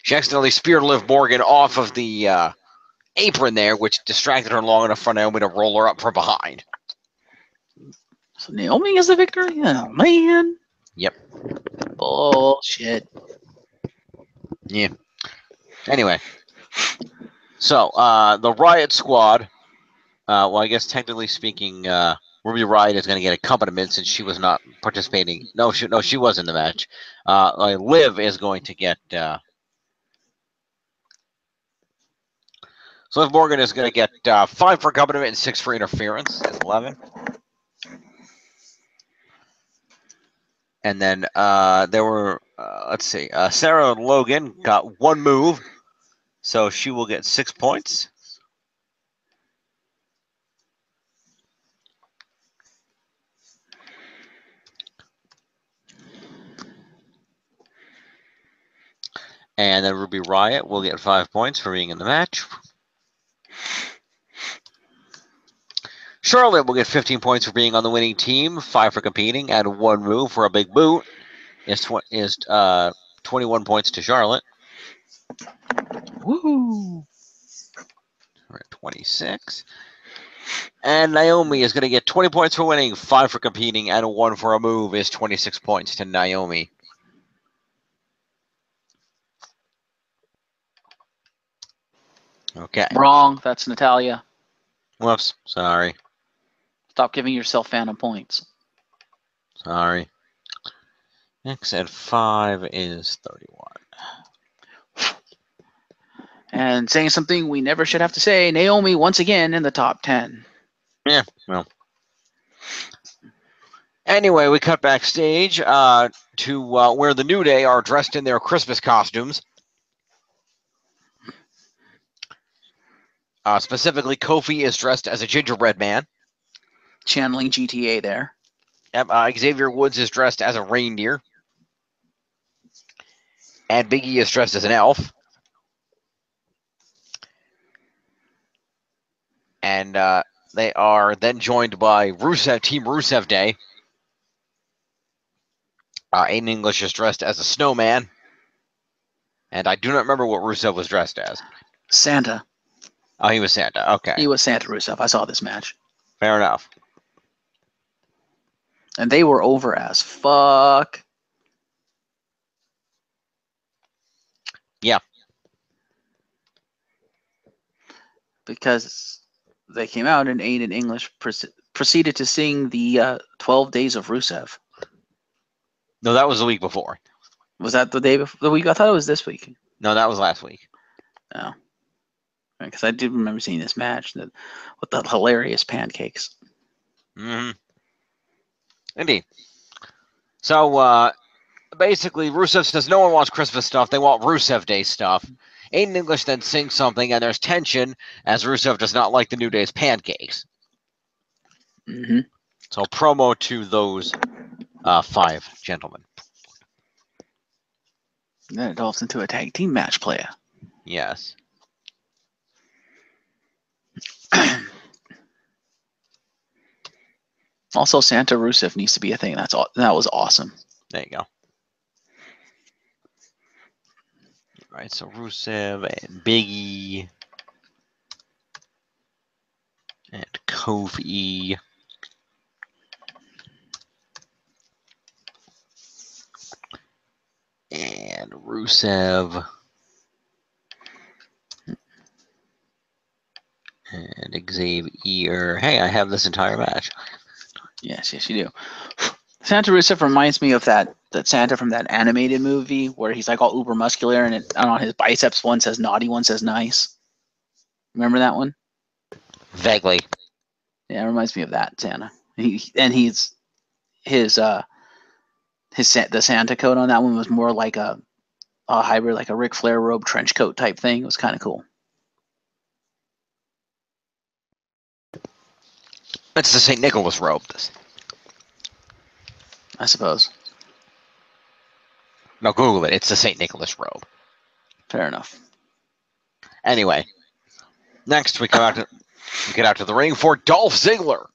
She accidentally speared Liv Morgan off of the apron there, which distracted her long enough for Naomi to roll her up from behind. So Naomi is the victor? Oh, man. Yep. Bullshit. Yeah. Anyway. So, the Riot Squad, well, I guess technically speaking, Ruby Riott is going to get accompaniment since she was not participating. No, she was in the match. Liv is going to get... So Liv Morgan is going to get 5 for accompaniment and 6 for interference. That's 11. And then there were, let's see, Sarah Logan got 1 move, so she will get 6 points. And then Ruby Riott will get 5 points for being in the match. Charlotte will get 15 points for being on the winning team, 5 for competing, and 1 move for a big boot. is 21 points to Charlotte. Woo! We're at 26. And Naomi is going to get 20 points for winning, 5 for competing, and 1 for a move is 26 points to Naomi. Okay. Wrong. That's Natalia. Whoops. Sorry. Stop giving yourself phantom points. Sorry. Next at 5 is 31. And saying something we never should have to say, Naomi once again in the top 10. Yeah, well. Anyway, we cut backstage to where the New Day are dressed in their Christmas costumes. Specifically, Kofi is dressed as a gingerbread man. Channeling GTA there. Yep, Xavier Woods is dressed as a reindeer. And Big E is dressed as an elf. And they are then joined by Team Rusev Day. Aiden English is dressed as a snowman. And I do not remember what Rusev was dressed as. Santa. Oh, he was Santa. Okay. He was Santa Rusev. I saw this match. Fair enough. And they were over as fuck. Yeah. Because they came out and Aiden English proceeded to sing the 12 Days of Rusev. No, that was the week before. Was that the day before the week? I thought it was this week. No, that was last week. Oh. Because I did remember seeing this match with the hilarious pancakes. Mm-hmm. Indeed. So, basically, Rusev says no one wants Christmas stuff. They want Rusev Day stuff. Aiden English then sings something, and there's tension as Rusev does not like the New Day's pancakes. Mm-hmm. So, promo to those 5 gentlemen. Then it develops into a tag team match player. Yes. Also, Santa Rusev needs to be a thing. That was awesome. There you go. All right, so Rusev and Big E and Kofi. And Rusev. And Xavier. Hey, I have this entire match. Yes, you do. Santa Rusev reminds me of that Santa from that animated movie where he's like all uber muscular and on his biceps one says naughty, one says nice. Remember that one? Vaguely. Yeah, it reminds me of that Santa. The Santa coat on that one was more like a hybrid, like a Ric Flair robe trench coat type thing. It was kind of cool. It's the St. Nicholas robe. I suppose. No, Google it. It's the St. Nicholas robe. Fair enough. Anyway, next we get out to the ring for Dolph Ziggler.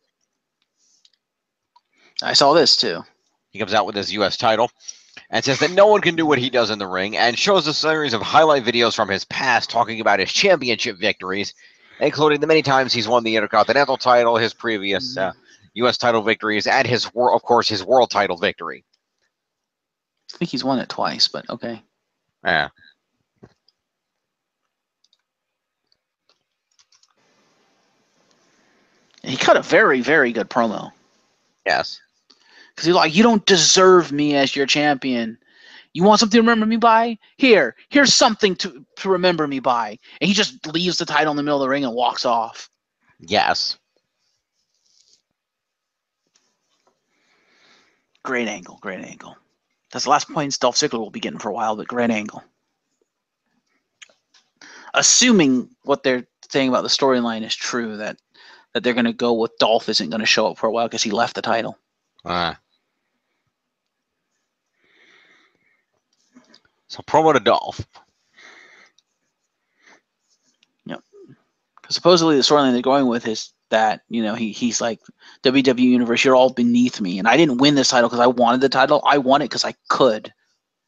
I saw this too. He comes out with his U.S. title and says that no one can do what he does in the ring, and shows a series of highlight videos from his past talking about his championship victories, including the many times he's won the Intercontinental title, his previous U.S. title victories, and his world title victory. I think he's won it twice, but okay. Yeah. He cut a very, very good promo. Yes. Because he's like, you don't deserve me as your champion. You want something to remember me by? Here's something to remember me by. And he just leaves the title in the middle of the ring and walks off. Yes. Great angle. That's the last points Dolph Ziggler will be getting for a while, but great angle. Assuming what they're saying about the storyline is true, that they're going to go with Dolph isn't going to show up for a while because he left the title. So promo to Dolph. Yep. Because supposedly the storyline they're going with is that, he's like, WWE Universe, you're all beneath me. And I didn't win this title because I wanted the title. I won it because I could.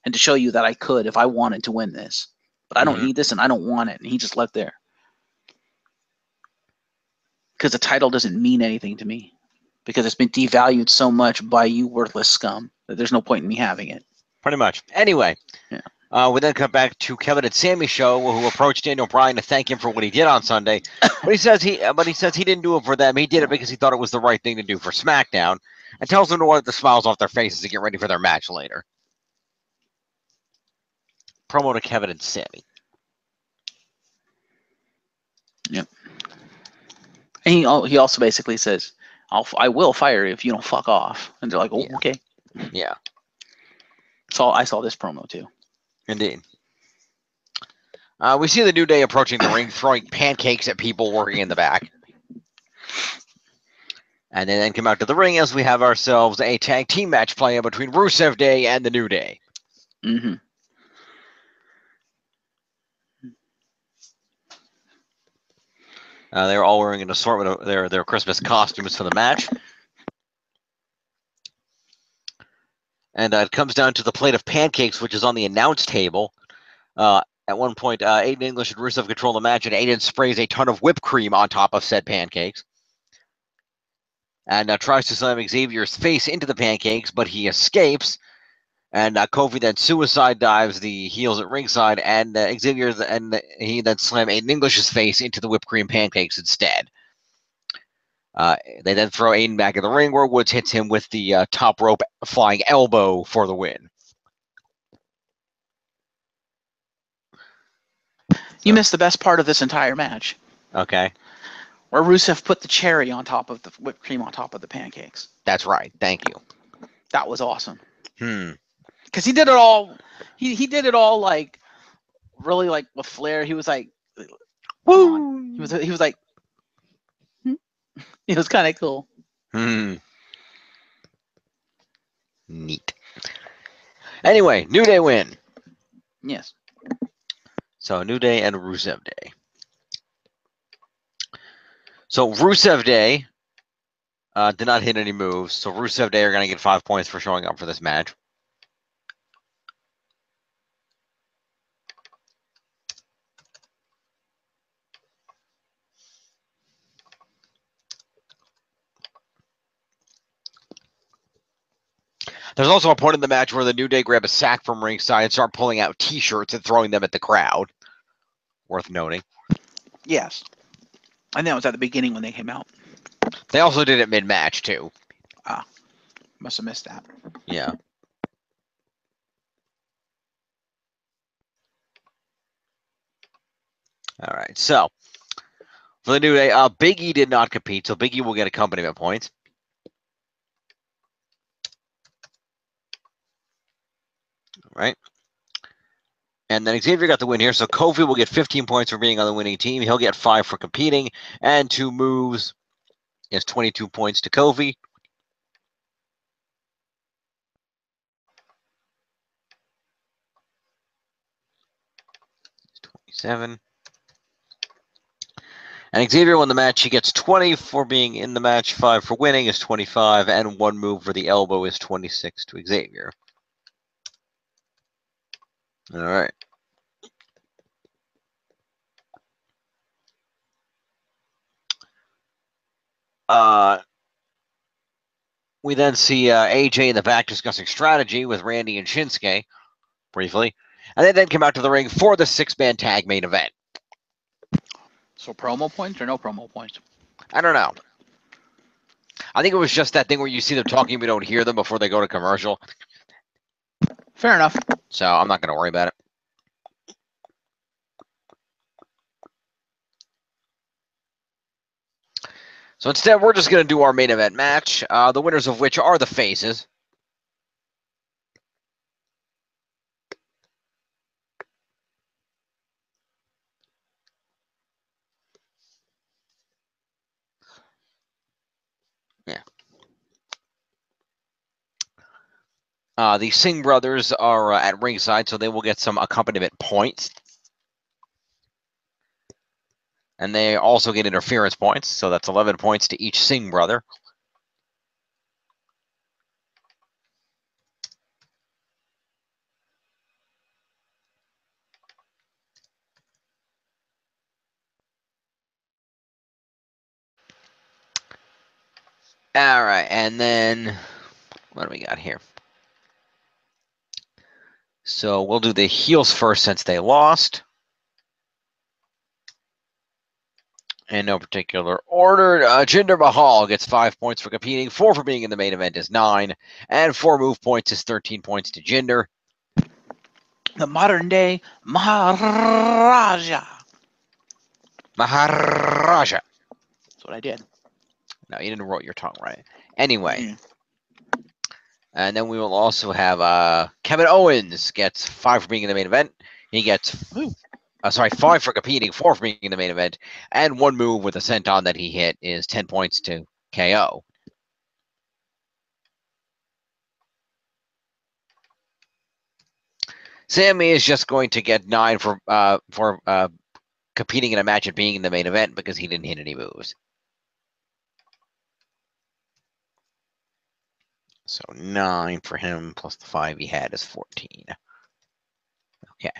And to show you that I could if I wanted to win this. But I don't need this and I don't want it. And he just left there. Because the title doesn't mean anything to me. Because it's been devalued so much by you worthless scum that there's no point in me having it. Pretty much. Anyway, we then come back to Kevin and Sammy's show, who approached Daniel Bryan to thank him for what he did on Sunday. But he says he didn't do it for them. He did it because he thought it was the right thing to do for SmackDown, and tells them to wipe the smiles off their faces to get ready for their match later. Promo to Kevin and Sammy. Yep. And he also basically says, I will fire you if you don't fuck off. And they're like, oh, yeah. Okay. Yeah. So I saw this promo too. Indeed. We see the New Day approaching the ring, throwing pancakes at people working in the back. And they then come out to the ring as we have ourselves a tag team match playing between Rusev Day and the New Day. Mm-hmm. They're all wearing an assortment of their Christmas costumes for the match. And it comes down to the plate of pancakes, which is on the announce table. At one point, Aiden English and Rusev control the match, and Aiden sprays a ton of whipped cream on top of said pancakes. And tries to slam Xavier's face into the pancakes, but he escapes. And Kofi then suicide dives the heels at ringside, and he then slam Aiden English's face into the whipped cream pancakes instead. They then throw Aiden back in the ring, where Woods hits him with the top rope flying elbow for the win. You missed the best part of this entire match. Okay. Where Rusev put the cherry on top of the whipped cream on top of the pancakes. That's right. Thank you. That was awesome. Because he did it all. He did it all like really like with flair. He was like, woo. He was like, it was kind of cool. Neat. Anyway, New Day win. Yes. So New Day and Rusev Day. So Rusev Day did not hit any moves. So Rusev Day are going to get 5 points for showing up for this match. There's also a point in the match where the New Day grab a sack from ringside and start pulling out T-shirts and throwing them at the crowd. Worth noting. Yes. And that was at the beginning when they came out. They also did it mid-match, too. Must have missed that. Yeah. All right, so for the New Day, Big E did not compete, so Big E will get accompaniment points. All right. And then Xavier got the win here, so Kofi will get 15 points for being on the winning team. He'll get 5 for competing, and 2 moves is 22 points to Kofi. It's 27. And Xavier won the match. He gets 20 for being in the match, 5 for winning is 25, and 1 move for the elbow is 26 to Xavier. All right. We then see AJ in the back discussing strategy with Randy and Shinsuke briefly. And they then come out to the ring for the 6-man tag main event. So promo points or no promo points? I don't know. I think it was just that thing where you see them talking, we don't hear them before they go to commercial. Fair enough. So I'm not going to worry about it. So instead, we're just going to do our main event match, the winners of which are the faces. Yeah. The Singh brothers are at ringside, so they will get some accompaniment points. And they also get interference points, so that's 11 points to each Singh brother. All right, and then what do we got here? So we'll do the heels first since they lost. In no particular order, Jinder Mahal gets 5 points for competing, 4 for being in the main event is 9, and 4 move points is 13 points to Jinder. The modern day Maharaja. Maharaja. That's what I did. No, you didn't roll your tongue right. Anyway. And then we will also have Kevin Owens gets 5 for being in the main event. He gets 5 for competing, 4 for being in the main event, and 1 move with a senton that he hit is 10 points to KO. Sammy is just going to get 9 for competing in a match and being in the main event because he didn't hit any moves. So 9 for him plus the 5 he had is 14. Okay.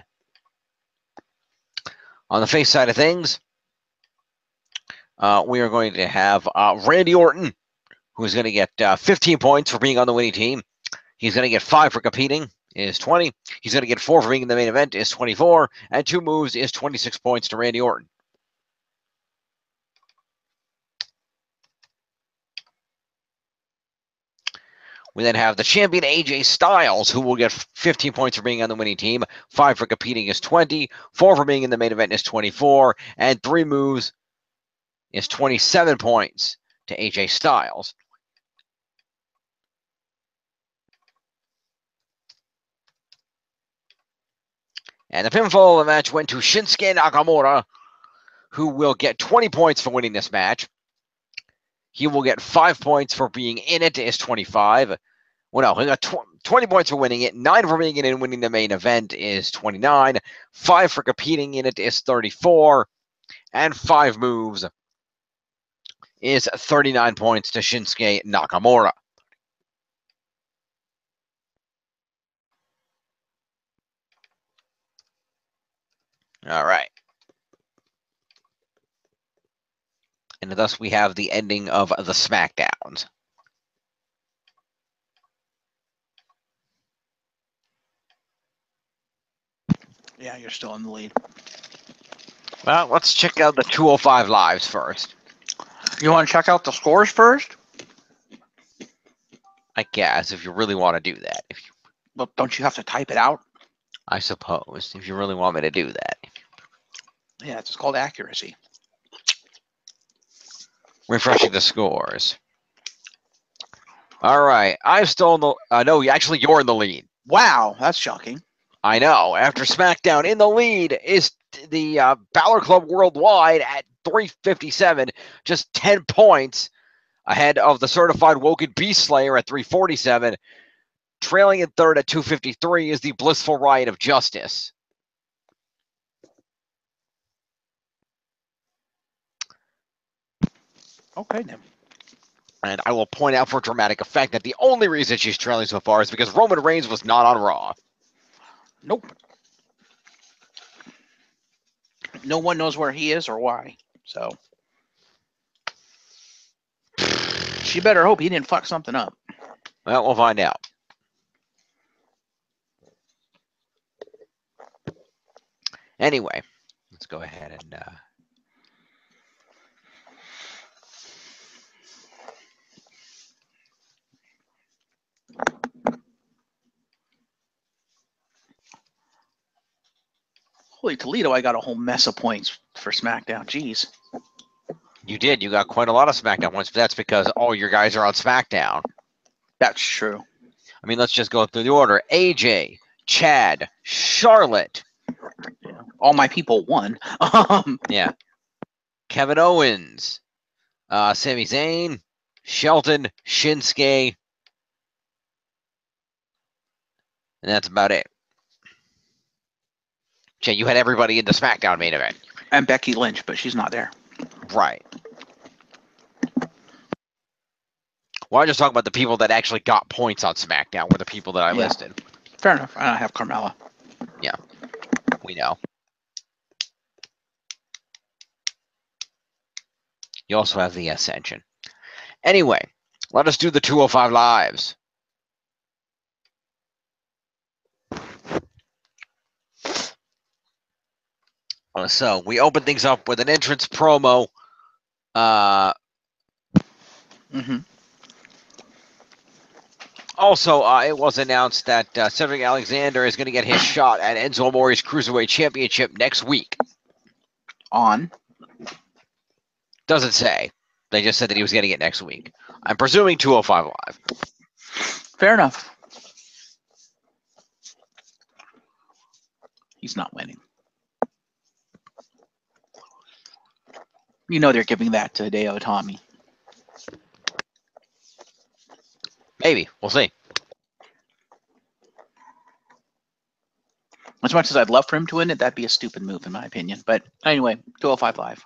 On the face side of things, we are going to have Randy Orton, who's going to get 15 points for being on the winning team. He's going to get 5 for competing, is 20. He's going to get 4 for being in the main event, is 24. And 2 moves is 26 points to Randy Orton. We then have the champion AJ Styles, who will get 15 points for being on the winning team. 5 for competing is 20. 4 for being in the main event is 24. And 3 moves is 27 points to AJ Styles. And the pinfall of the match went to Shinsuke Nakamura, who will get 20 points for winning this match. He will get 5 points for being in it, is 25. Well, no, he got 20 points for winning it. 9 for being in it and winning the main event is 29. 5 for competing in it is 34. And 5 moves is 39 points to Shinsuke Nakamura. All right. And thus we have the ending of the SmackDowns. Yeah, you're still in the lead. Well, let's check out the 205 Lives first. You want to check out the scores first? I guess, if you really want to do that. Well, don't you have to type it out? I suppose, if you really want me to do that. Yeah, it's called accuracy. Refreshing the scores. All right. I'm still in the... no, actually, you're in the lead. Wow, that's shocking. I know. After SmackDown, in the lead is the Balor Club Worldwide at 357, just 10 points ahead of the Certified Woken Beast Slayer at 347. Trailing in third at 253 is the Blissful Riot of Justice. Okay, then. And I will point out for dramatic effect that the only reason she's trailing so far is because Roman Reigns was not on Raw. Nope. No one knows where he is or why. So she better hope he didn't fuck something up. Well, we'll find out. Anyway, let's go ahead and... Holy Toledo, I got a whole mess of points for SmackDown. Jeez. You did. You got quite a lot of SmackDown points, but that's because all your guys are on SmackDown. That's true. I mean, let's just go through the order. AJ, Chad, Charlotte. Yeah. All my people won. Yeah. Kevin Owens, Sami Zayn, Shelton, Shinsuke. And that's about it. Jay, you had everybody in the SmackDown main event. And Becky Lynch, but she's not there. Right. Well, I just talk about the people that actually got points on SmackDown were the people that I listed. Fair enough. I don't have Carmella. Yeah, we know. You also have the Ascension. Anyway, let us do the 205 Lives. So we open things up with an entrance promo. Also, it was announced that Cedric Alexander is going to get his shot at Enzo Amore's Cruiserweight Championship next week. On? Doesn't say. They just said that he was getting it next week. I'm presuming 205 Live. Fair enough. He's not winning. You know they're giving that to Hideo Itami. Maybe. We'll see. As much as I'd love for him to win it, that'd be a stupid move in my opinion. But anyway, 205 Live.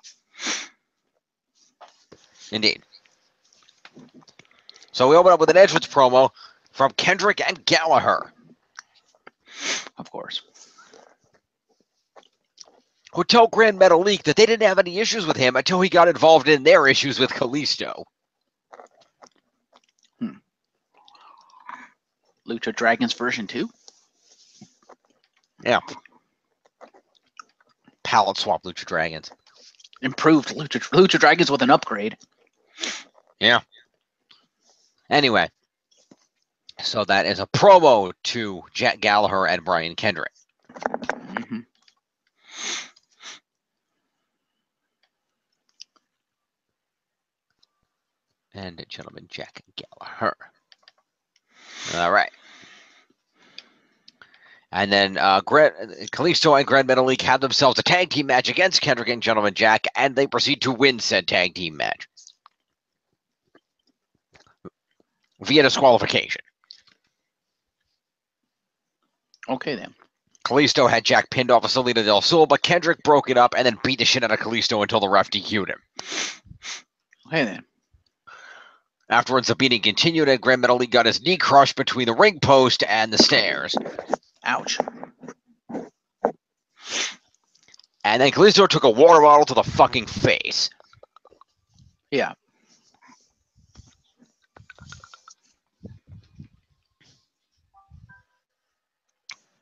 Indeed. So we open up with an entrance promo from Kendrick and Gallagher. Of course. Who told Grand Metalik that they didn't have any issues with him until he got involved in their issues with Kalisto. Lucha Dragons version 2? Yeah. Palette swap Lucha Dragons. Improved Lucha Dragons with an upgrade. Yeah. Anyway. So that is a promo to Jack Gallagher and Brian Kendrick. Mm-hmm. And gentleman Jack Gallagher. All right. And then Kalisto and Grand Metalik have themselves a tag team match against Kendrick and Gentleman Jack, and they proceed to win said tag team match via disqualification. Okay, then. Kalisto had Jack pinned off of Salida del Sol, but Kendrick broke it up and then beat the shit out of Kalisto until the ref DQ'd him. Okay, then. Afterwards, the beating continued, and Grand Metalik got his knee crushed between the ring post and the stairs. Ouch. And then Kalisto took a water bottle to the fucking face. Yeah.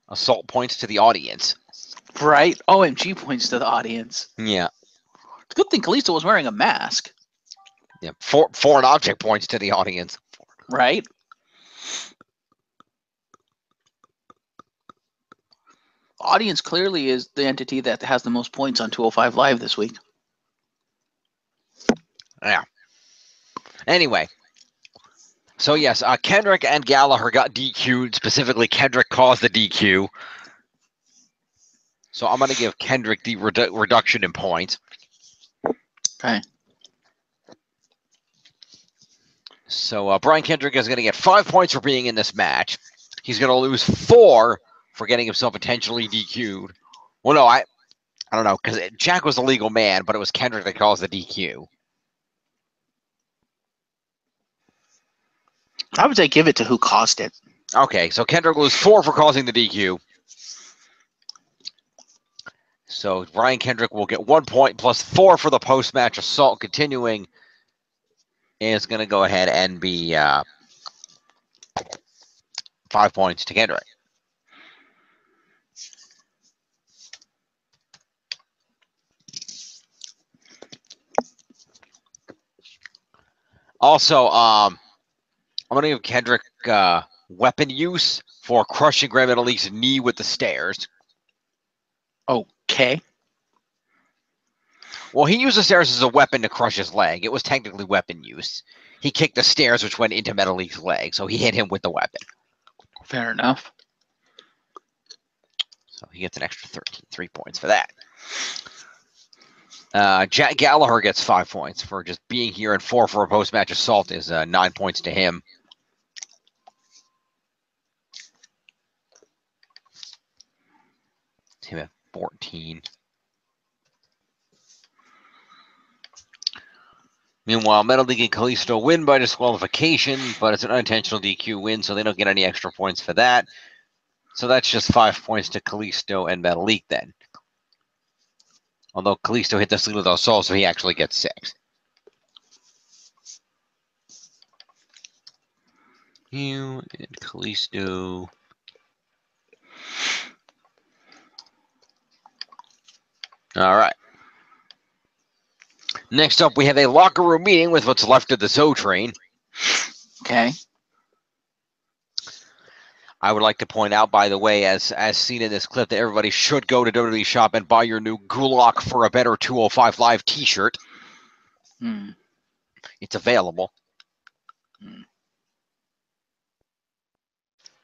Assault points to the audience. Right? OMG points to the audience. Yeah. It's a good thing Kalisto was wearing a mask. Yeah. Foreign object points to the audience. Right? Audience clearly is the entity that has the most points on 205 Live this week. Yeah. Anyway. So, yes, Kendrick and Gallagher got DQ'd. Specifically, Kendrick caused the DQ. So, I'm going to give Kendrick the reduction in points. Okay. So, Brian Kendrick is going to get 5 points for being in this match. He's going to lose 4 for getting himself intentionally DQ'd. Well, no, I don't know, because Jack was the legal man, but it was Kendrick that caused the DQ. I would say give it to who caused it. Okay, so Kendrick loses 4 for causing the DQ. So Brian Kendrick will get 1 point plus 4 for the post-match assault. Continuing is going to go ahead and be 5 points to Kendrick. Also, I'm going to give Kendrick weapon use for crushing Grand Metalik's knee with the stairs. Okay. Well, he used the stairs as a weapon to crush his leg. It was technically weapon use. He kicked the stairs, which went into Metalik's leg, so he hit him with the weapon. Fair enough. So he gets an extra 3 points for that. Jack Gallagher gets 5 points for just being here, and 4 for a post-match assault is 9 points to him. Him at 14. Meanwhile, Metal League and Kalisto win by disqualification, but it's an unintentional DQ win, so they don't get any extra points for that. So that's just 5 points to Kalisto and Metal League then. Although Kalisto hit the Sleeve with Soul, so he actually gets 6. You and Kalisto. All right. Next up, we have a locker room meeting with what's left of the Zo train. Okay. I would like to point out, by the way, as seen in this clip, that everybody should go to WWE Shop and buy your new Gulak for a Better 205 Live t-shirt. It's available.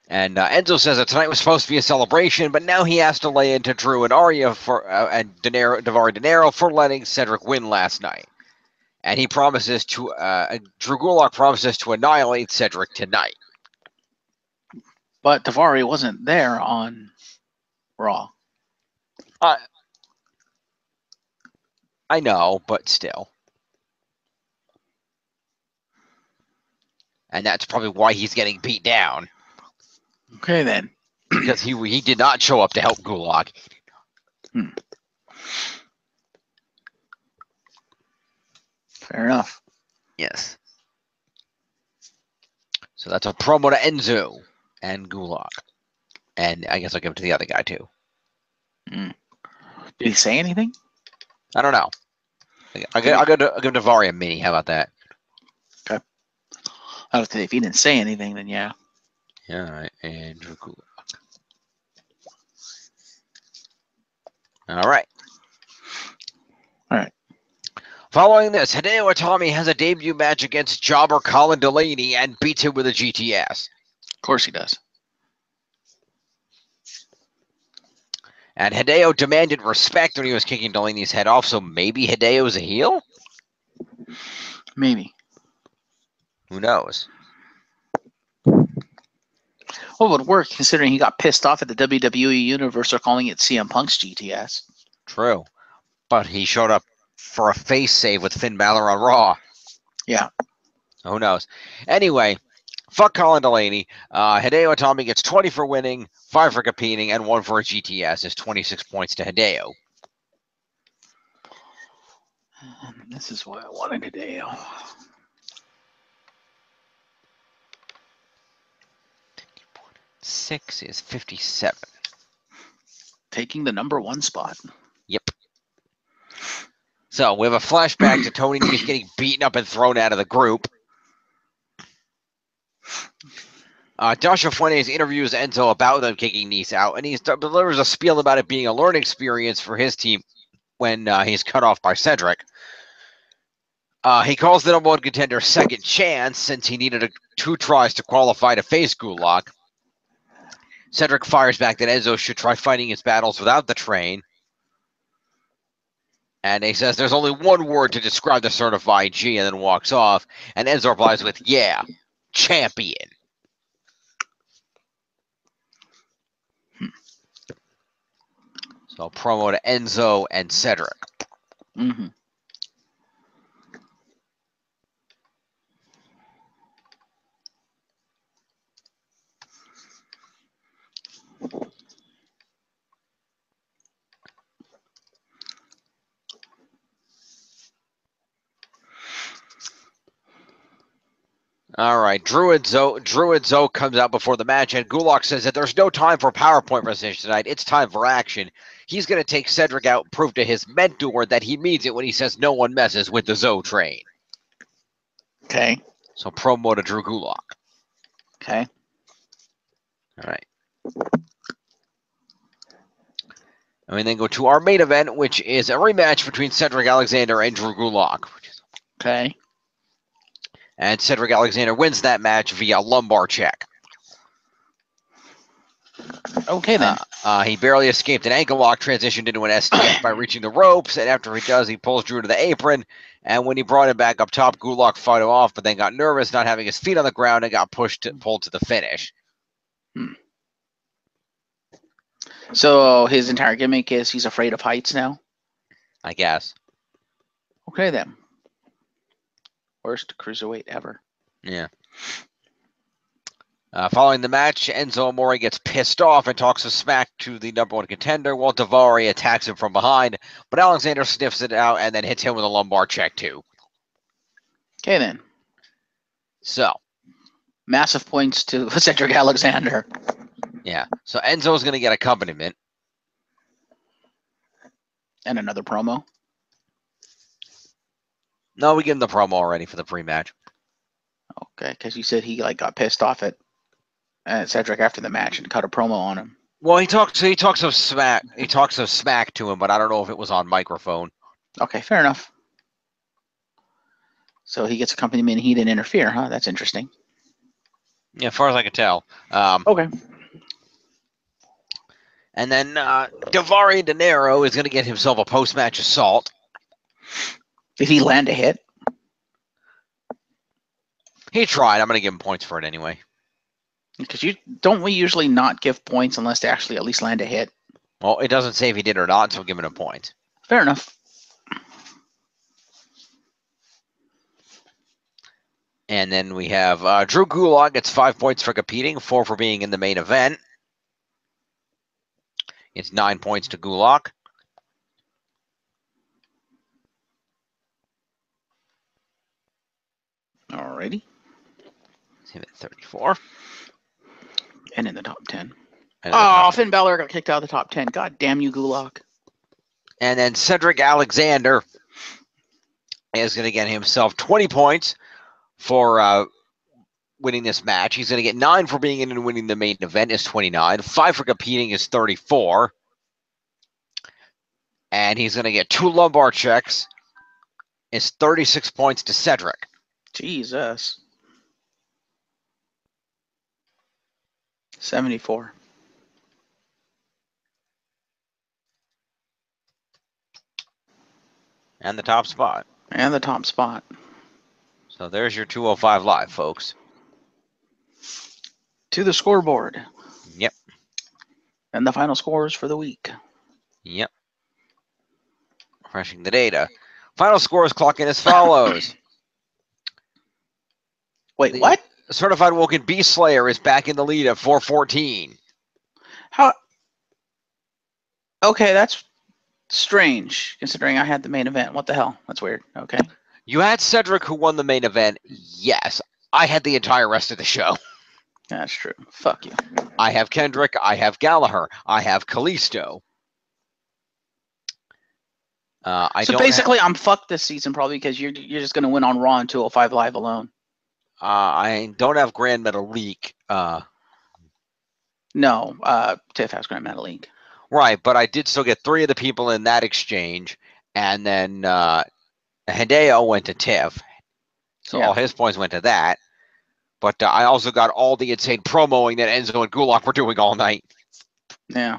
And Enzo says that tonight was supposed to be a celebration, but now he has to lay into Drew and Arya and Davari Dinero for letting Cedric win last night. And he promises to, Drew Gulak promises to annihilate Cedric tonight. But Davari wasn't there on Raw. I know, but still. And that's probably why he's getting beat down. Okay, then. Because he did not show up to help Gulak. Fair enough. Yes. So that's a promo to Enzo and Gulak. And I guess I'll give it to the other guy, too. Did he say anything? I don't know. I'll give Davari a mini. How about that? Okay. If he didn't say anything, then yeah. Yeah, all right. Andrew Gulak. All right. All right. Following this, Hideo Itami has a debut match against jobber Colin Delaney and beats him with a GTS. Of course he does. And Hideo demanded respect when he was kicking Delaney's head off, so maybe Hideo's a heel? Maybe. Who knows? Well, it would work considering he got pissed off at the WWE Universe for calling it CM Punk's GTS. True. But he showed up for a face save with Finn Balor on Raw. Yeah. Who knows? Anyway, fuck Colin Delaney. Hideo Itami gets 20 for winning, 5 for competing, and 1 for a GTS. Is 26 points to Hideo. This is why I wanted Hideo. 6 is 57. Taking the #1 spot. Yep. So we have a flashback to Tony Nese getting beaten up and thrown out of the group. Dasha Fuentes interviews Enzo about them kicking Nese out, and he delivers a spiel about it being a learning experience for his team when he's cut off by Cedric. He calls the #1 contender second chance since he needed 2 tries to qualify to face Gulak. Cedric fires back that Enzo should try fighting his battles without the train. And he says there's only one word to describe the certified G and then walks off. And Enzo replies with, yeah, champion. So promo to Enzo and Cedric. Mm-hmm. All right, Drew and Zo comes out before the match, and Gulak says that there's no time for PowerPoint presentation tonight. It's time for action. He's going to take Cedric out and prove to his mentor that he means it when he says no one messes with the Zo train. Okay. So promo to Drew Gulak. Okay. All right. And we then go to our main event, which is a rematch between Cedric Alexander and Drew Gulak. Okay. And Cedric Alexander wins that match via lumbar check. Okay, then. He barely escaped an ankle lock, transitioned into an STF by reaching the ropes, and after he does, he pulls Drew to the apron, and when he brought him back up top, Gulak fought him off, but then got nervous, not having his feet on the ground, and got pulled to the finish. So his entire gimmick is he's afraid of heights now? I guess. Okay, then. Worst cruiserweight ever. Yeah. Following the match, Enzo Amore gets pissed off and talks a smack to the #1 contender while Daivari attacks him from behind, but Alexander sniffs it out and then hits him with a lumbar check too. Okay, then. So. Massive points to Cedric Alexander. Yeah. So Enzo's going to get accompaniment. And another promo. No, we give him the promo already for the pre-match. Okay, because you said he got pissed off at Cedric after the match and cut a promo on him. Well, he talks of smack. He talks of smack to him, but I don't know if it was on microphone. Okay, fair enough. So he gets accompaniment and he didn't interfere, huh? That's interesting. Yeah, as far as I can tell. Okay. And then Daivari De Niro is going to get himself a post-match assault. Did he land a hit? He tried. I'm going to give him points for it anyway. Because don't we usually not give points unless they actually at least land a hit? Well, it doesn't say if he did or not, so I'm giving him points. Fair enough. And then we have Drew Gulak gets 5 points for competing, 4 for being in the main event. It's 9 points to Gulak. Alrighty. It's him at 34. And in the top 10. Finn Balor got kicked out of the top 10. God damn you, Gulak. And then Cedric Alexander is going to get himself 20 points for winning this match. He's going to get 9 for being in and winning the main event is 29. 5 for competing is 34. And he's going to get 2 lumbar checks. It's 36 points to Cedric. Jesus. 74. And the top spot. And the top spot. So there's your 205 Live, folks. To the scoreboard. Yep. And the final scores for the week. Yep. Refreshing the data. Final scores clocking as follows. Wait, what? Certified Woken Beast Slayer is back in the lead at 414. How? Okay, that's strange, considering I had the main event. What the hell? That's weird. Okay. You had Cedric who won the main event. Yes. I had the entire rest of the show. That's true. Fuck you. I have Kendrick. I have Gallagher. I have Kalisto. So basically, I'm fucked this season probably because you're just going to win on Raw and 205 Live alone. I don't have Grand Metalik. No, Tiff has Grand Metalik. Right, but I did still get 3 of the people in that exchange, and then Hideo went to Tiff, so all his points went to that. But I also got all the insane promoing that Enzo and Gulak were doing all night. Yeah.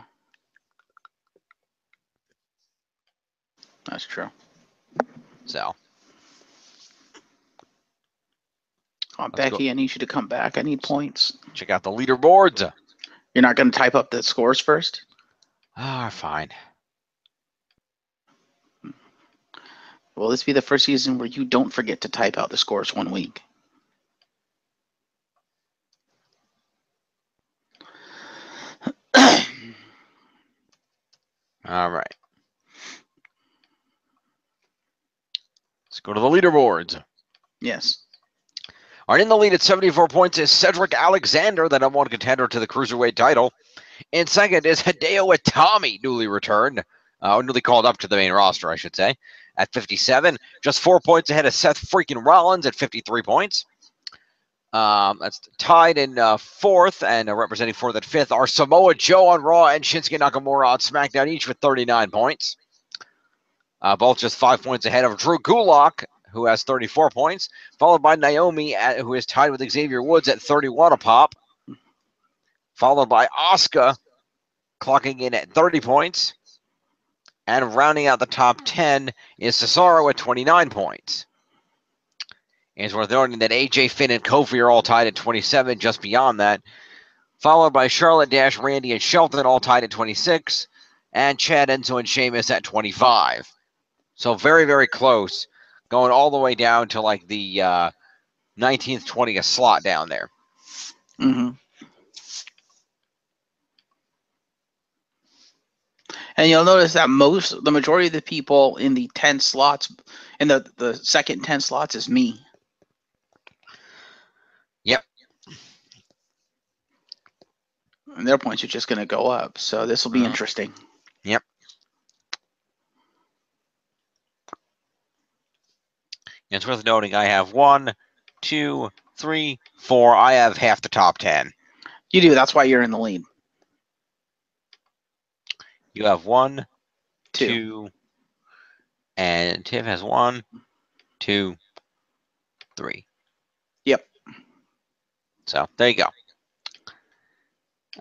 That's true. So. Oh, Becky, I need you to come back. I need points. Check out the leaderboards. You're not going to type up the scores first? Fine. Will this be the first season where you don't forget to type out the scores one week? All right. Let's go to the leaderboards. Yes. All right, in the lead at 74 points is Cedric Alexander, the #1 contender to the Cruiserweight title. In second is Hideo Itami, newly returned, newly called up to the main roster, I should say, at 57. Just 4 points ahead of Seth freaking Rollins at 53 points. That's tied in fourth, and representing fourth and fifth are Samoa Joe on Raw and Shinsuke Nakamura on SmackDown, each with 39 points. Both just 5 points ahead of Drew Gulak, who has 34 points, followed by Naomi, who is tied with Xavier Woods at 31 a pop, followed by Asuka, clocking in at 30 points, and rounding out the top 10 is Cesaro at 29 points. It's worth noting that AJ, Finn, and Kofi are all tied at 27, just beyond that, followed by Charlotte, Dash, Randy, and Shelton, all tied at 26, and Chad, Enzo, and Sheamus at 25. So very, very close. going all the way down to like the 19th, 20th slot down there. Mm-hmm. And you'll notice that the majority of the people in the 10 slots, in the second 10 slots, is me. Yep. And their points are just going to go up. So this will be interesting. Yep. And it's worth noting I have 1, 2, 3, 4. I have half the top 10. You do. That's why you're in the lead. You have 1, 2. 2, and Tiff has 1, 2, 3. Yep. So there you go.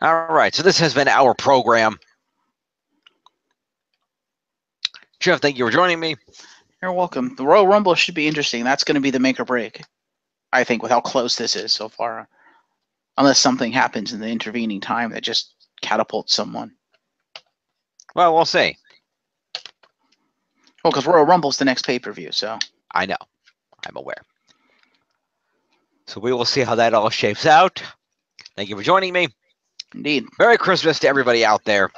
All right. So this has been our program. Jeff, thank you for joining me. You're welcome. The Royal Rumble should be interesting. That's going to be the make or break, I think, with how close this is so far. Unless something happens in the intervening time that just catapults someone. Well, we'll see. Well, because Royal Rumble's the next pay-per-view, so. I know. I'm aware. So we will see how that all shapes out. Thank you for joining me. Indeed. Merry Christmas to everybody out there.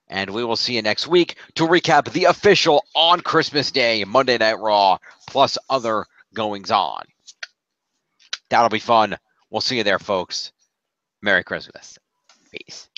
And we will see you next week to recap the official on Christmas Day Monday Night Raw, plus other goings-on. That'll be fun. We'll see you there, folks. Merry Christmas. Peace.